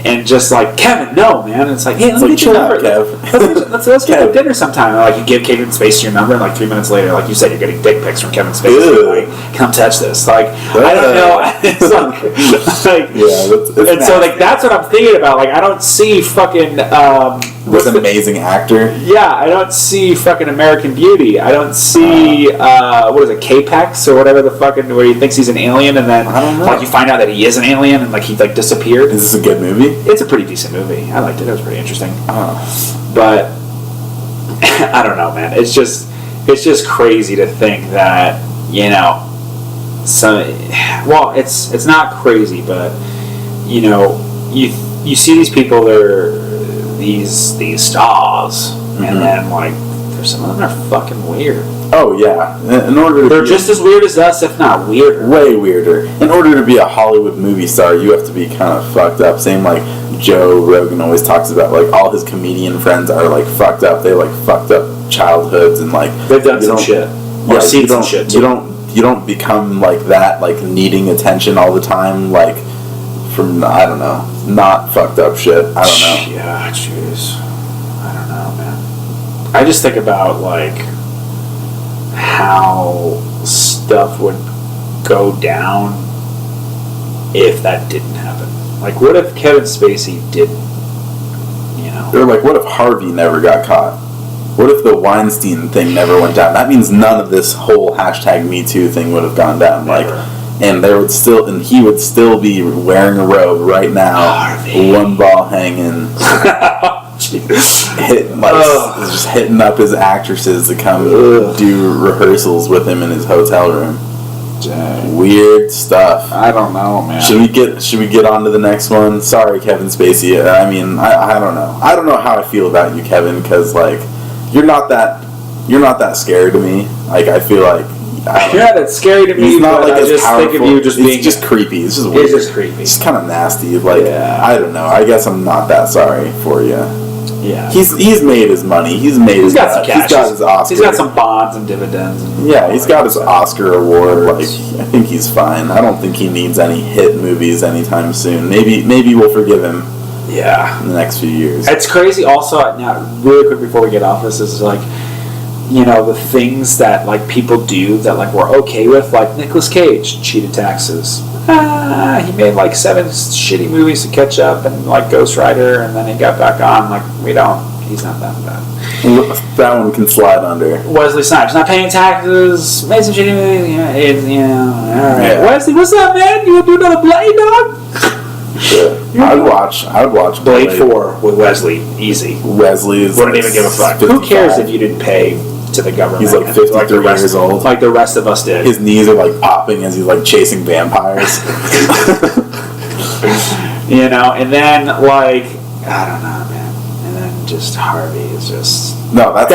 And just like, Kevin, no, man. And it's like, hey, let me get your number. Let's go to dinner sometime. And like, you give Kevin Spacey your number, and like 3 minutes later, like you said, you're getting dick pics from Kevin Spacey. Like, come touch this. Like, I don't know. It's like and so like that's what I'm thinking about. Like, I don't see fucking this amazing actor. Yeah, I don't see fucking American Beauty. I don't see what is it, K-Pax or whatever the fucking, where he thinks he's an alien, and then I don't know. Like you find out that he is an alien, and like he like disappeared. Is this a good movie? It's a pretty decent movie. I liked it. It was pretty interesting. But I don't know, man. It's just crazy to think that it's not crazy, but you see these people, they're these stars, and then like some of them are fucking weird. Oh yeah, they're just as weird as us, if not weirder. Way weirder. In order to be a Hollywood movie star, you have to be kind of fucked up. Same like Joe Rogan always talks about, like all his comedian friends are like fucked up. They like fucked up childhoods and like they've done some shit. Or seen some shit. You don't become like that, like needing attention all the time, like from I don't know, not fucked up shit. I don't know. Yeah, jeez. I don't know, man. I just think about like how stuff would go down if that didn't happen. Like, what if Kevin Spacey didn't? You know, They're like, what if Harvey never got caught? What if the Weinstein thing never went down? That means none of this whole #MeToo thing would have gone down. Never. Like, and he would still be wearing a robe right now, Harvey. one ball hanging, just hitting up his actresses to come do rehearsals with him in his hotel room. Dang. Weird stuff. I don't know, man. Should we get on to the next one? Sorry, Kevin Spacey. I mean, I don't know. I don't know how I feel about you, Kevin, because like you're not that scary to me. Like I feel like you're not that scary to me. He's not but like I as just powerful. think of you just it's being just creepy. It's just weird. It's just creepy. It's kind of nasty. Like Yeah. I don't know. I guess I'm not that sorry for you. Yeah. He's made his money. He's got some cash. He's got his Oscar. He's got some bonds and dividends. And he's got his Oscar award. Like I think he's fine. I don't think he needs any hit movies anytime soon. Maybe we'll forgive him. Yeah. In the next few years. It's crazy. Also, now really quick before we get off this is like, you know, the things that like people do that like we're okay with, like Nicolas Cage cheated taxes. He made like 7 shitty movies to catch up, and like Ghost Rider, and then he got back on. Like he's not that bad. That one can slide under. Wesley Snipes not paying taxes, made some shitty movies. All right. Yeah. Wesley, what's up, man? You wanna do another Blade, dog? Yeah. I'd watch Blade 4 with Wesley, easy. Wesley is wouldn't even give a fuck. 55. Who cares if you didn't pay to the government? He's like 53 years old. Like the rest of us did. His knees are like popping as he's like chasing vampires. You know, and then like I don't know, man. And then just Harvey is just that's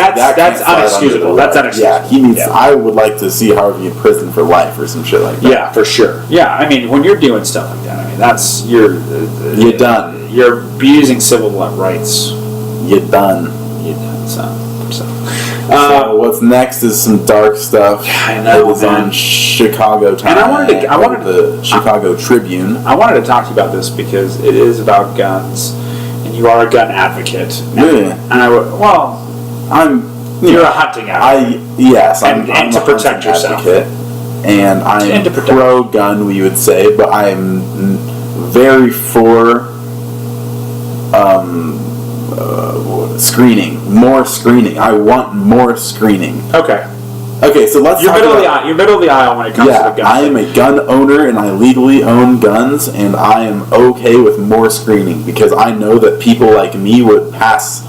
unexcusable. That's unexcusable. Yeah, he needs. Yeah. I would like to see Harvey in prison for life or some shit like that. Yeah, for sure. Yeah, I mean, when you're doing stuff like that, I mean, that's you're done. You're abusing civil rights. You're done. So what's next is some dark stuff. I know, it was on Chicago Time. And I wanted the Chicago Tribune. I wanted to talk to you about this because it is about guns, and you are a gun advocate. Really? And you're a hunting advocate. I'm to protect yourself. Advocate, and I'm pro-gun, we would say, but I'm very for screening. More screening. I want more screening. Okay, so let's You're middle of the aisle when it comes to the gun. I am a gun owner and I legally own guns, and I am okay with more screening because I know that people like me would pass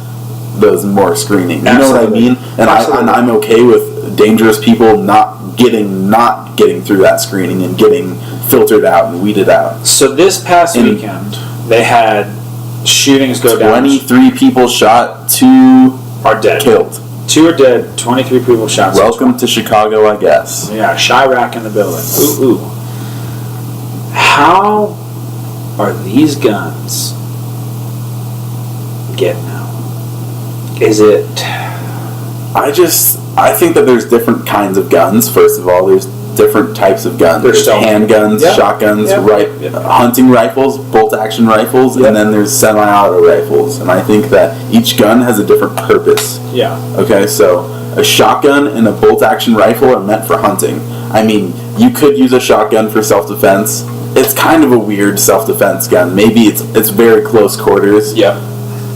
those more screening. You know what I mean? And I'm okay with dangerous people not getting through that screening and getting filtered out and weeded out. So this past weekend, they had shootings go down. 23 people shot, 2 are dead. Killed. 2 are dead, 23 people shot. Welcome to Chicago, I guess. Yeah, Chirac in the building. Ooh. How are these guns getting out? Is it... I think that there's different kinds of guns. First of all, there's different types of guns. There's handguns, shotguns, hunting rifles, bolt-action rifles, and then there's semi-auto rifles. And I think that each gun has a different purpose. Yeah. Okay, so a shotgun and a bolt-action rifle are meant for hunting. I mean, you could use a shotgun for self-defense. It's kind of a weird self-defense gun. Maybe it's very close quarters. Yeah.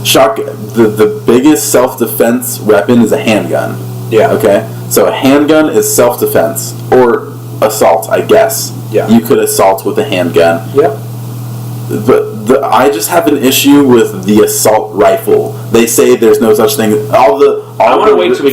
The biggest self-defense weapon is a handgun. Yeah. Okay? So a handgun is self-defense. Or assault, I guess. Yeah. You could assault with a handgun. Yep. But I just have an issue with the assault rifle. They say there's no such thing. All the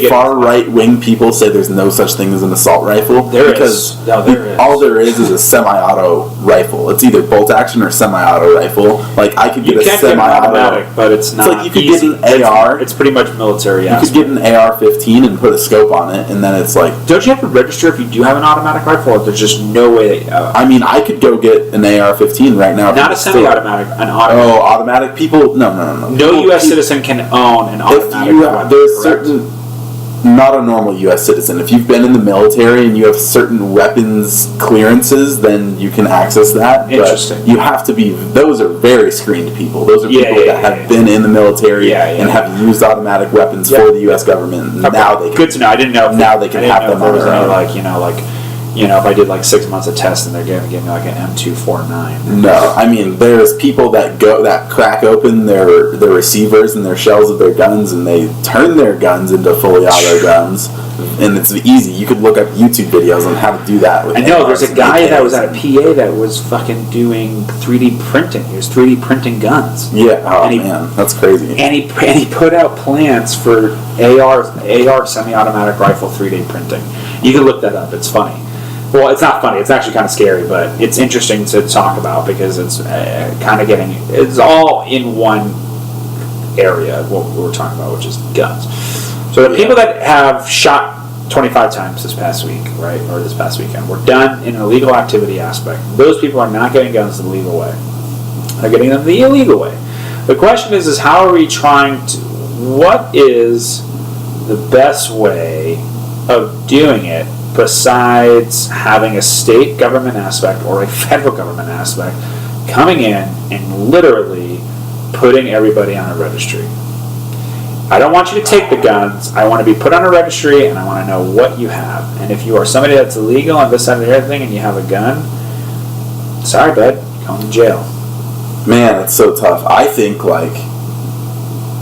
far right wing people say there's no such thing as an assault rifle. There is. All there is a semi-auto rifle. It's either bolt action or semi-auto rifle. Like I could get a semi-auto, automatic, but it's not. It's like you could get an AR. It's pretty much military. You could get an AR-15 and put a scope on it, and then it's like. Don't you have to register if you do have an automatic rifle? Or there's just no way. I mean, I could go get an AR-15 right now. Not a semi-automatic. An automatic. Oh, automatic people? No. No U.S. citizen can own an automatic weapon. There's not a normal U.S. citizen. If you've been in the military and you have certain weapons clearances, then you can access that. Interesting. But you have to be, those are very screened people. Those are people that have been in the military and have used automatic weapons for the U.S. government. Okay. Now they can, good to know. I didn't know. Now they can have them on their own. If I did like 6 months of tests and they're going to give me like an M249. No, I mean there's people that crack open their receivers and their shells of their guns and they turn their guns into fully auto guns, and it's easy. You could look up YouTube videos on how to do that. I know there's a guy that was at a PA that was fucking doing 3D printing. He was 3D printing guns. Yeah, man, that's crazy. And he put out plans for AR semi-automatic rifle 3D printing. You can look that up. It's funny. Well, it's not funny. It's actually kind of scary, but it's interesting to talk about because it's kind of it's all in one area of what we're talking about, which is guns. So the people that have shot 25 times this past week, right, or this past weekend, were done in an illegal activity aspect. Those people are not getting guns the legal way. They're getting them the illegal way. The question is how are we trying to, what is the best way of doing it besides having a state government aspect or a federal government aspect coming in and literally putting everybody on a registry? I don't want you to take the guns. I want to be put on a registry and I want to know what you have. And if you are somebody that's illegal and this, that, and the other thing and you have a gun, sorry, bud, you're going to jail. Man, it's so tough. I think,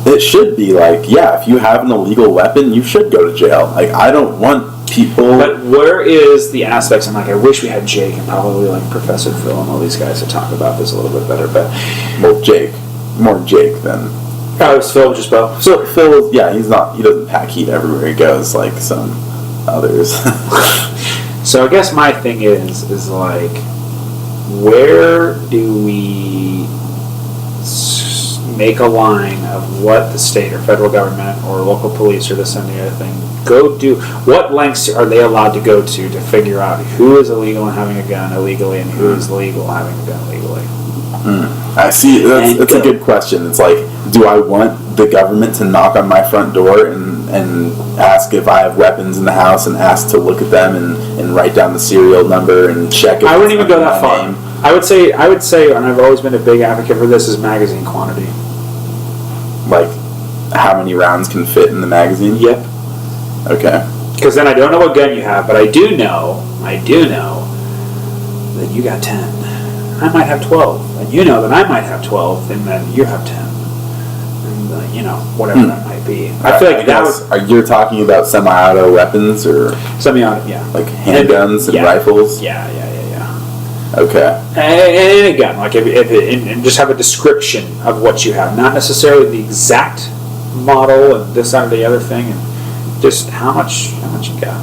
it should be if you have an illegal weapon, you should go to jail. I don't want people... But where is the aspects? I wish we had Jake and probably Professor Phil and all these guys to talk about this a little bit better. But well, more Jake than... Oh, it's Phil, just Bo. So Phil, he doesn't pack heat everywhere he goes like some others. So I guess my thing is where do we make a line of what the state or federal government or local police or this and the other thing go do? What lengths are they allowed to go to figure out who is illegal and having a gun illegally and who is legal having a gun legally? I see. That's a good question. It's do I want the government to knock on my front door and ask if I have weapons in the house and ask to look at them and write down the serial number and check it? I wouldn't even go that far. Name? I would say, and I've always been a big advocate for this, is magazine quantity. How many rounds can fit in the magazine? Yep. Okay. Because then I don't know what gun you have, but I do know that you got 10. I might have 12. And you know that I might have 12, and then you have 10. And, whatever that might be. I feel like Are you talking about semi-auto weapons or... Semi-auto, yeah. Handguns and rifles? Yeah. Okay. And again, and just have a description of what you have. Not necessarily the exact model and this, that, and the other thing, and just how much you got.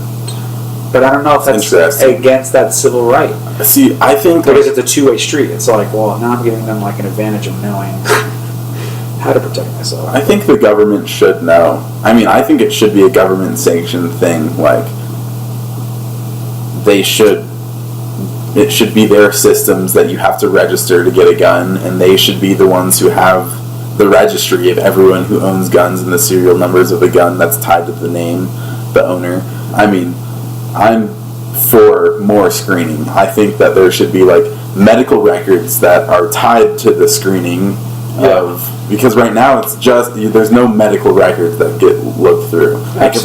But I don't know if that's against that civil right. See, I think... Because it's a two-way street. It's now I'm giving them an advantage of knowing how to protect myself. I think the government should know. I think it should be a government-sanctioned thing. It should be their systems that you have to register to get a gun, and they should be the ones who have the registry of everyone who owns guns and the serial numbers of the gun that's tied to the name, the owner. I'm for more screening. I think that there should be medical records that are tied to the screening because right now it's just there's no medical records that get looked through. If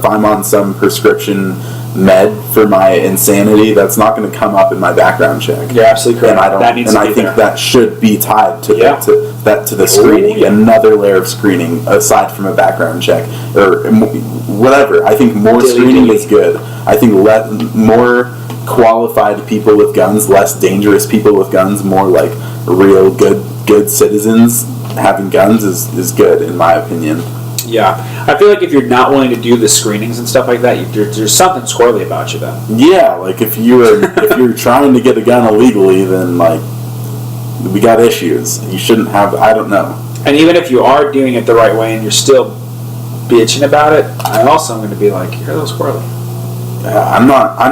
I'm on some prescription med for my insanity, that's not going to come up in my background check. You're absolutely correct. I think that should be tied to the screening. Yeah. Another layer of screening aside from a background check or whatever. I think more screening is good. I think more qualified people with guns, less dangerous people with guns, more real good citizens having guns is good in my opinion. Yeah, I feel if you're not willing to do the screenings and stuff like that, there's something squirrely about you then. Yeah, if you're trying to get a gun illegally, then we got issues. You shouldn't have. I don't know. And even if you are doing it the right way and you're still bitching about it, I also am going to be you're a little squirrely. I'm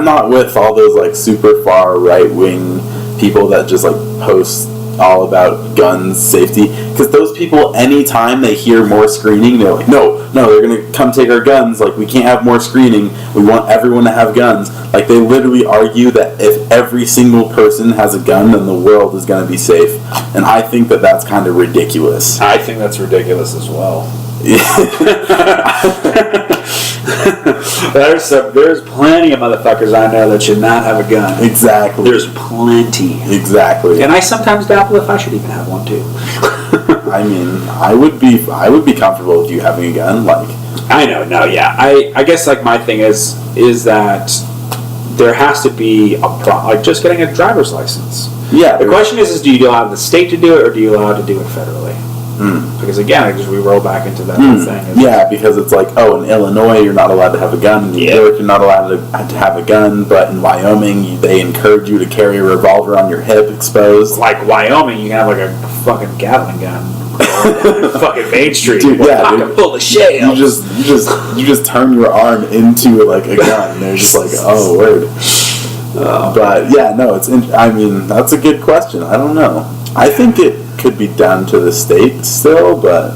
not with all those super far right wing people that just post all about guns safety, because those people, anytime they hear more screening, they're like, no, they're gonna come take our guns. Like, we can't have more screening. We want everyone to have guns. Like, they literally argue that if every single person has a gun, then the world is gonna be safe. And I think that that's kind of ridiculous. I think that's ridiculous as well. There's plenty of motherfuckers I know that should not have a gun. Exactly. There's plenty. Exactly. And I sometimes dabble if I should even have one too. I mean, I would be comfortable with you having a gun. Like, I know, no, yeah. I guess like my thing is that there has to be like just getting a driver's license. Yeah. The question is do you allow the state to do it or do you allow to do it federally? Because again, we roll back into that whole thing. Yeah, because it's like, in Illinois you're not allowed to have a gun. In New York you're not allowed to have a gun. But in Wyoming they encourage you to carry a revolver on your hip exposed. Like Wyoming, you can have like a fucking Gatling gun. Fucking Main Street. Dude, pocket full of shell. You just turn your arm into like a gun. They're just like, oh, word. But yeah, no, I mean, that's a good question. I don't know. I think it could be down to the state still, but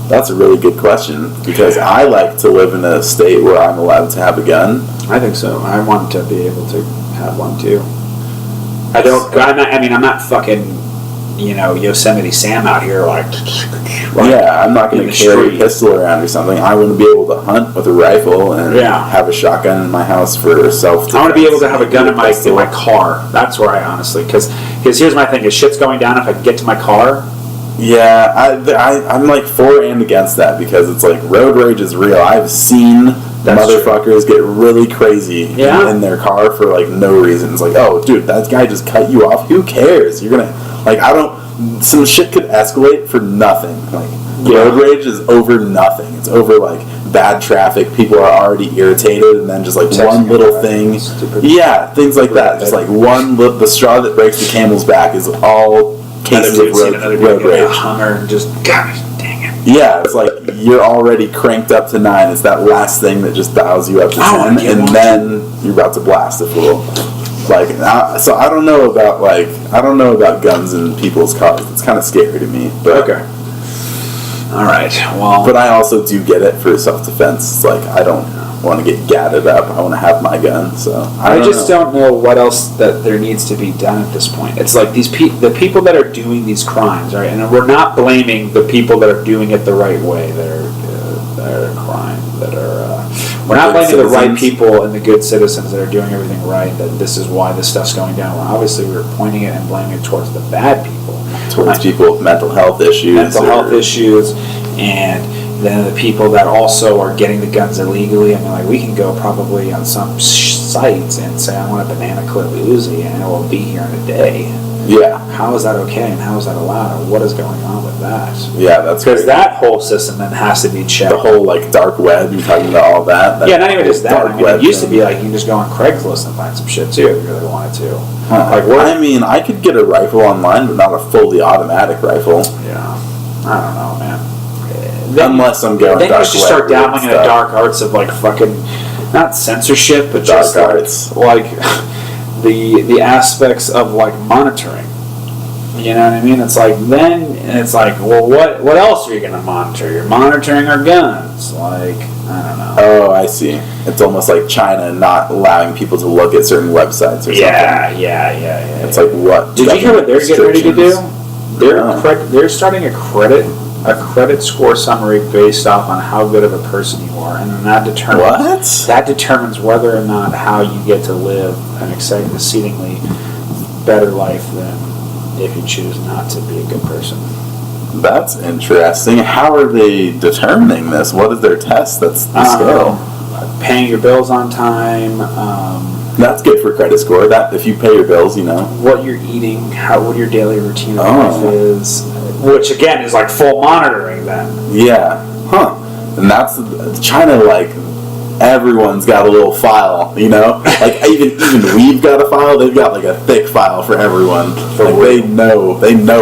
that's a really good question because I like to live in a state where I'm allowed to have a gun. I think so. I want to be able to have one too. I'm not fucking, Yosemite Sam out here like yeah, I'm not going to carry a pistol around or something. I want to be able to hunt with a rifle and have a shotgun in my house for self-defense. I want to be able to have a gun in my car. That's where I honestly, because here's my thing: if shit's going down, if I can get to my car. Yeah, I'm like for and against that because it's like road rage is real. I've seen motherfuckers get really crazy in their car for like no reason. It's like, oh, dude, that guy just cut you off. Who cares? You're gonna some shit could escalate for nothing. Like road rage is over nothing. It's over like bad traffic. People are already irritated, and then just like one little thing. Yeah, things like that. Just like the straw that breaks the camel's back is all cases of road rage. Hummer, just gosh dang it. Yeah, it's like you're already cranked up to 9. It's that last thing that just dials you up to 10, and then you're about to blast a fool. Like, so I don't know about guns in people's cars. It's kind of scary to me. But, okay. All right. Well. But I also do get it for self-defense. It's like I don't want to get gadded up. I want to have my gun. So I don't know what else that there needs to be done at this point. It's like the people that are doing these crimes, right? And we're not blaming the people that are doing it the right way. That are crime. We're not blaming the right people and the good citizens that are doing everything right. That this is why this stuff's going down. Well, obviously, we're pointing it and blaming it towards the bad people. Towards people with mental health issues. And then the people that also are getting the guns illegally. I mean, like, we can go probably on some sites and say, I want a banana clip Uzi, and it will be here in a day. Yeah. How is that okay, and how is that allowed, or what is going on with that? Yeah, that's because that whole system then has to be checked. The whole like dark web, you're talking about all that. Yeah, not even just that. I mean, it used to be like you can just go on Craigslist and find some shit too if you really wanted to. Like, I mean, I could get a rifle online, but not a fully automatic rifle. Yeah, I don't know, man. Unless I'm going then dark web. Then you should start dabbling in the dark arts of like fucking not censorship, but dark just arts, like the aspects of like monitoring. You know what I mean? It's like well, what else are you going to monitor? You're monitoring our guns. Like, I don't know. Oh, I see. It's almost like China not allowing people to look at certain websites or something. Yeah. It's like what? Did you hear what they're getting ready to do? They're starting a credit score summary based off on how good of a person you are, and then that determines whether or not how you get to live an exceedingly better life than if you choose not to be a good person. That's interesting. How are they determining this? What is their test? That's the scale. Paying your bills on time. That's good for credit score. That if you pay your bills, what you're eating, what your daily routine of life is, which again is like full monitoring. Then. Yeah. Huh. And that's China. Like everyone's got a little file. Like even we've got a file. They've got like a thick file for everyone. Like they know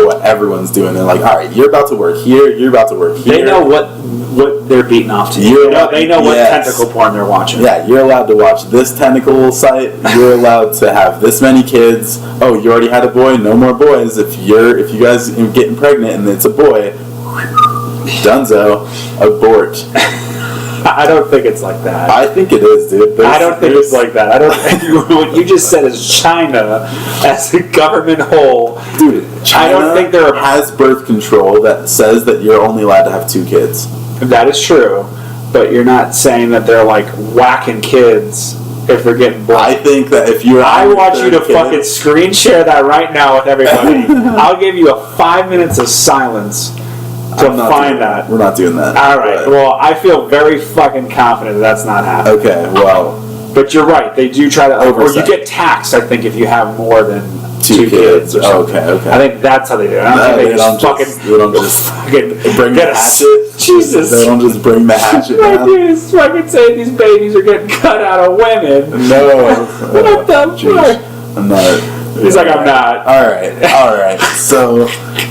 what everyone's doing. They're like, all right, you're about to work here. You're about to work here. They know what they're beating off to. They know what tentacle porn they're watching. Yeah, you're allowed to watch this tentacle site. You're allowed to have this many kids. Oh, you already had a boy. No more boys. If you guys are getting pregnant and it's a boy, dunzo, abort. I don't think it's like that. I think it is, dude. I don't think it's like that. I don't think what you just said is China as a government whole. Dude, China I don't think there has birth control that says that you're only allowed to have 2 kids. That is true, but you're not saying that they're like whacking kids if they're getting blood. I think that if you're I want you to fucking screen share that right now with everybody. I'll give you 5 minutes of silence to find that. We're not doing that. All right. But. Well, I feel very fucking confident that's not happening. Okay. Well. But you're right. They do try to. Or you get taxed. I think if you have more than 2 kids or something. Okay. I think that's how they do it. I don't think they don't just bring the hatchet. Jesus. They don't just bring the hatchet. My dude is fucking saying these babies are getting cut out of women. No. What the fuck? I'm not. He's like, I'm not. All right. So,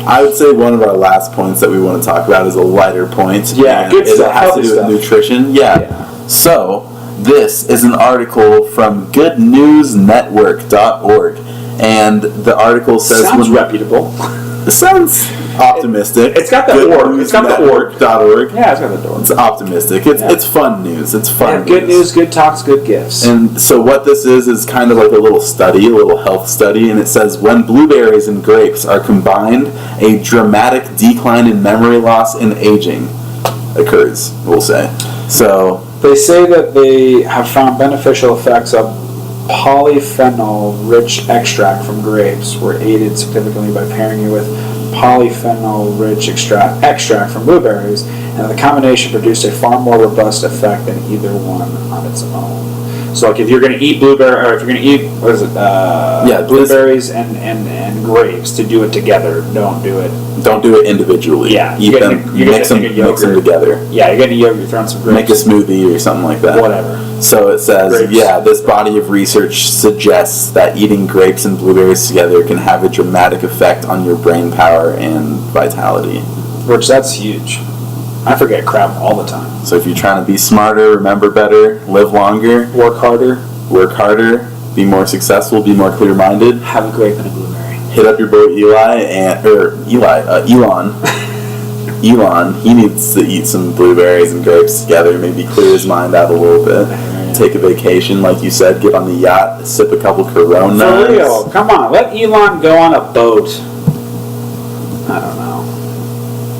I would say one of our last points that we want to talk about is a lighter point. Yeah, good stuff. It has to do with nutrition. Yeah. So, this is an article from goodnewsnetwork.org. And the article says... Sounds reputable. It sounds optimistic. It's got the org. It's got the org. .org. Yeah, it's got the org. It's optimistic. It's fun news. It's fun news. Good news, good talks, good gifts. And so what this is kind of like a little study, a little health study, and it says when blueberries and grapes are combined, a dramatic decline in memory loss and aging occurs, we'll say. So they say that they have found beneficial effects of polyphenol-rich extract from grapes were aided significantly by pairing it with polyphenol-rich extract from blueberries, and the combination produced a far more robust effect than either one on its own. So, like, if you're going to eat blueberry, or if you're going to eat, blueberries and grapes, to do it together, don't do it individually. Yeah, eat them, mix them together. Yeah, you're getting yogurt, you're throwing some grapes. Make a smoothie or something like that. Whatever. So it says, grapes. This body of research suggests that eating grapes and blueberries together can have a dramatic effect on your brain power and vitality. Which, that's huge. I forget crap all the time. So if you're trying to be smarter, remember better, live longer, work harder, be more successful, be more clear-minded, have a grape and a blueberry. Hit up your boy Elon, he needs to eat some blueberries and grapes together, maybe clear his mind out a little bit. Take a vacation, like you said, get on the yacht, sip a couple Coronas. For real, come on, let Elon go on a boat. I don't know.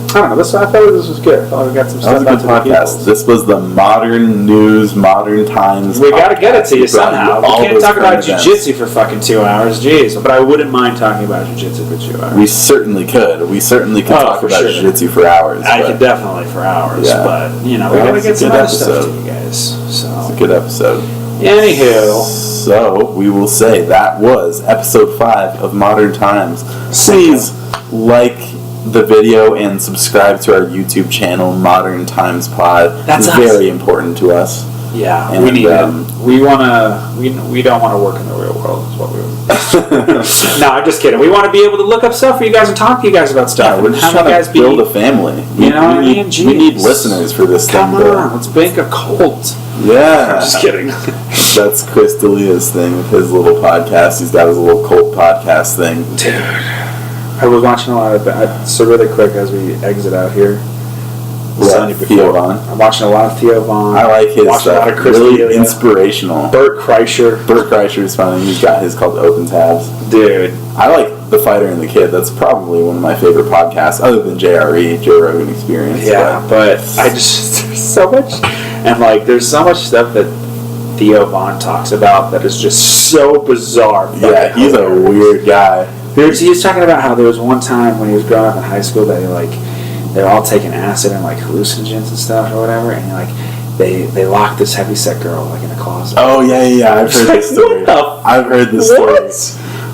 I thought this was good. I thought we got some stuff about the podcast. This was the modern news, modern times. We got to get it to you somehow. We can't talk about jiu-jitsu for fucking 2 hours. Jeez. But I wouldn't mind talking about jiu-jitsu for 2 hours. We certainly could. We certainly could talk about jiu-jitsu for hours. I could definitely for hours. Yeah. But, we got to get some other stuff to you guys. So. It's a good episode. Anywho. So, we will say that was episode 5 of Modern Times. Please like the video and subscribe to our YouTube channel, Modern Times Pod. That's very important to us. Yeah, and we need it. We don't want to work in the real world. Is what we. No, I'm just kidding. We want to be able to look up stuff for you guys and talk to you guys about stuff. Yeah, we're just trying to build a family. You know what I mean? We need listeners for this thing. Come on, let's make a cult. Yeah. I'm just kidding. That's Chris D'Elia's thing with his little podcast. He's got his little cult podcast thing. Dude. I was watching a lot of so really quick as we exit out here. Theo Von. I'm watching a lot of Theo Von. I like his stuff. A lot of Chris really D'Elia. Inspirational. Bert Kreischer. Bert Kreischer is funny. He's got his called Open Tabs. Dude. I like The Fighter and the Kid. That's probably one of my favorite podcasts, other than JRE, Joe Rogan Experience. Yeah, but I just, there's so much, and there's so much stuff that Theo Von talks about that is just so bizarre. Yeah, he's a weird guy. He was talking about how there was one time when he was growing up in high school that they were all taking acid and hallucinogens and stuff or whatever, and they locked this heavyset girl in a closet. Oh yeah, I've heard this story. I've heard this story.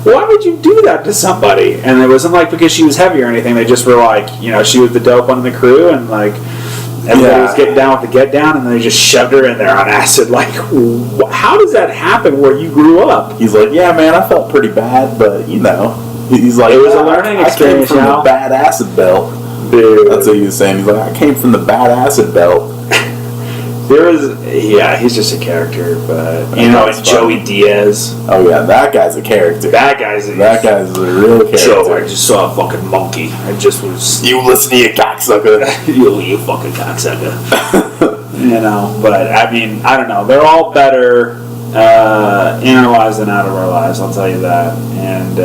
Why would you do that to somebody? And it wasn't because she was heavy or anything. They just were she was the dope one in the crew, and everybody was getting down with the get down, and they just shoved her in there on acid. How does that happen where you grew up? He's like, yeah, man, I felt pretty bad, but he's like, it was a learning experience. I came from a bad acid belt. Dude. That's what he was saying. He's like, I came from the bad acid belt. He's just a character, but and Joey Diaz. Oh yeah, that guy's a character. That guy's a real character. Joe, I just saw a fucking monkey. I just was. You listen to you cocksucker. you fucking cocksucker. But I mean, I don't know. They're all better in our lives than out of our lives. I'll tell you that. And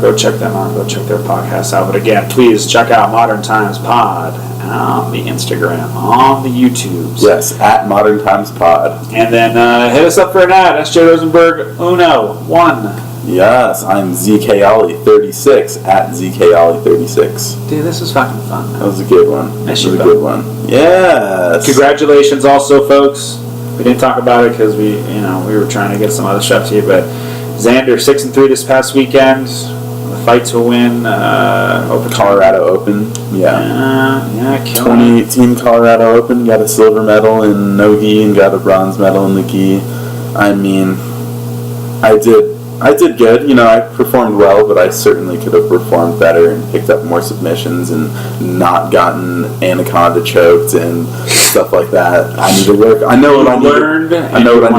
go check them out. Go check their podcast out. But again, please check out Modern Times Pod on the Instagram, on the YouTubes. Yes, at Modern Times Pod. And then hit us up for an ad. SJ Rosenberg Uno 1. Yes, I'm ZK Ollie 36 at ZK Ollie 36. Dude, this was fucking fun. That was a good one. That was a good one. Yes. Congratulations, also, folks. We didn't talk about it because we were trying to get some other stuff to you, but Zander 6-3 this past weekend. The fight to win. Colorado Open. Yeah. 2018 Colorado Open. Got a silver medal in no gi and got a bronze medal in the gi. I mean, I did good. I performed well, but I certainly could have performed better and picked up more submissions and not gotten anaconda choked and stuff like that. I need to work. I know what I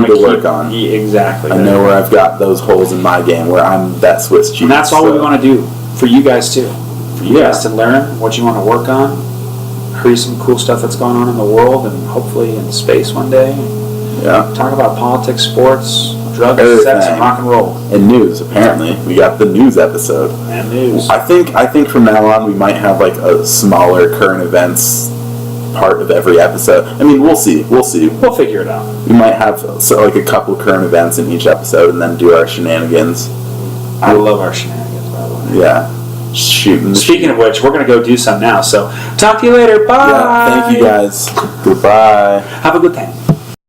need to work on. Exactly. I know where I've got those holes in my game where I'm that Swiss cheese. And that's all we want to do for you guys too. For you guys to learn what you want to work on, create some cool stuff that's going on in the world, and hopefully in space one day. Yeah. Talk about politics, sports, drugs, everything. Sex, and rock and roll. And news, apparently. We got the news episode. And news. I think from now on we might have like a smaller current events part of every episode. I mean, we'll see. We'll figure it out. We might have like a couple current events in each episode and then do our shenanigans. I love our shenanigans, by the way. Yeah. Shooting. Speaking of which, we're going to go do some now. So, talk to you later. Bye. Yeah, thank you guys. Goodbye. Have a good time.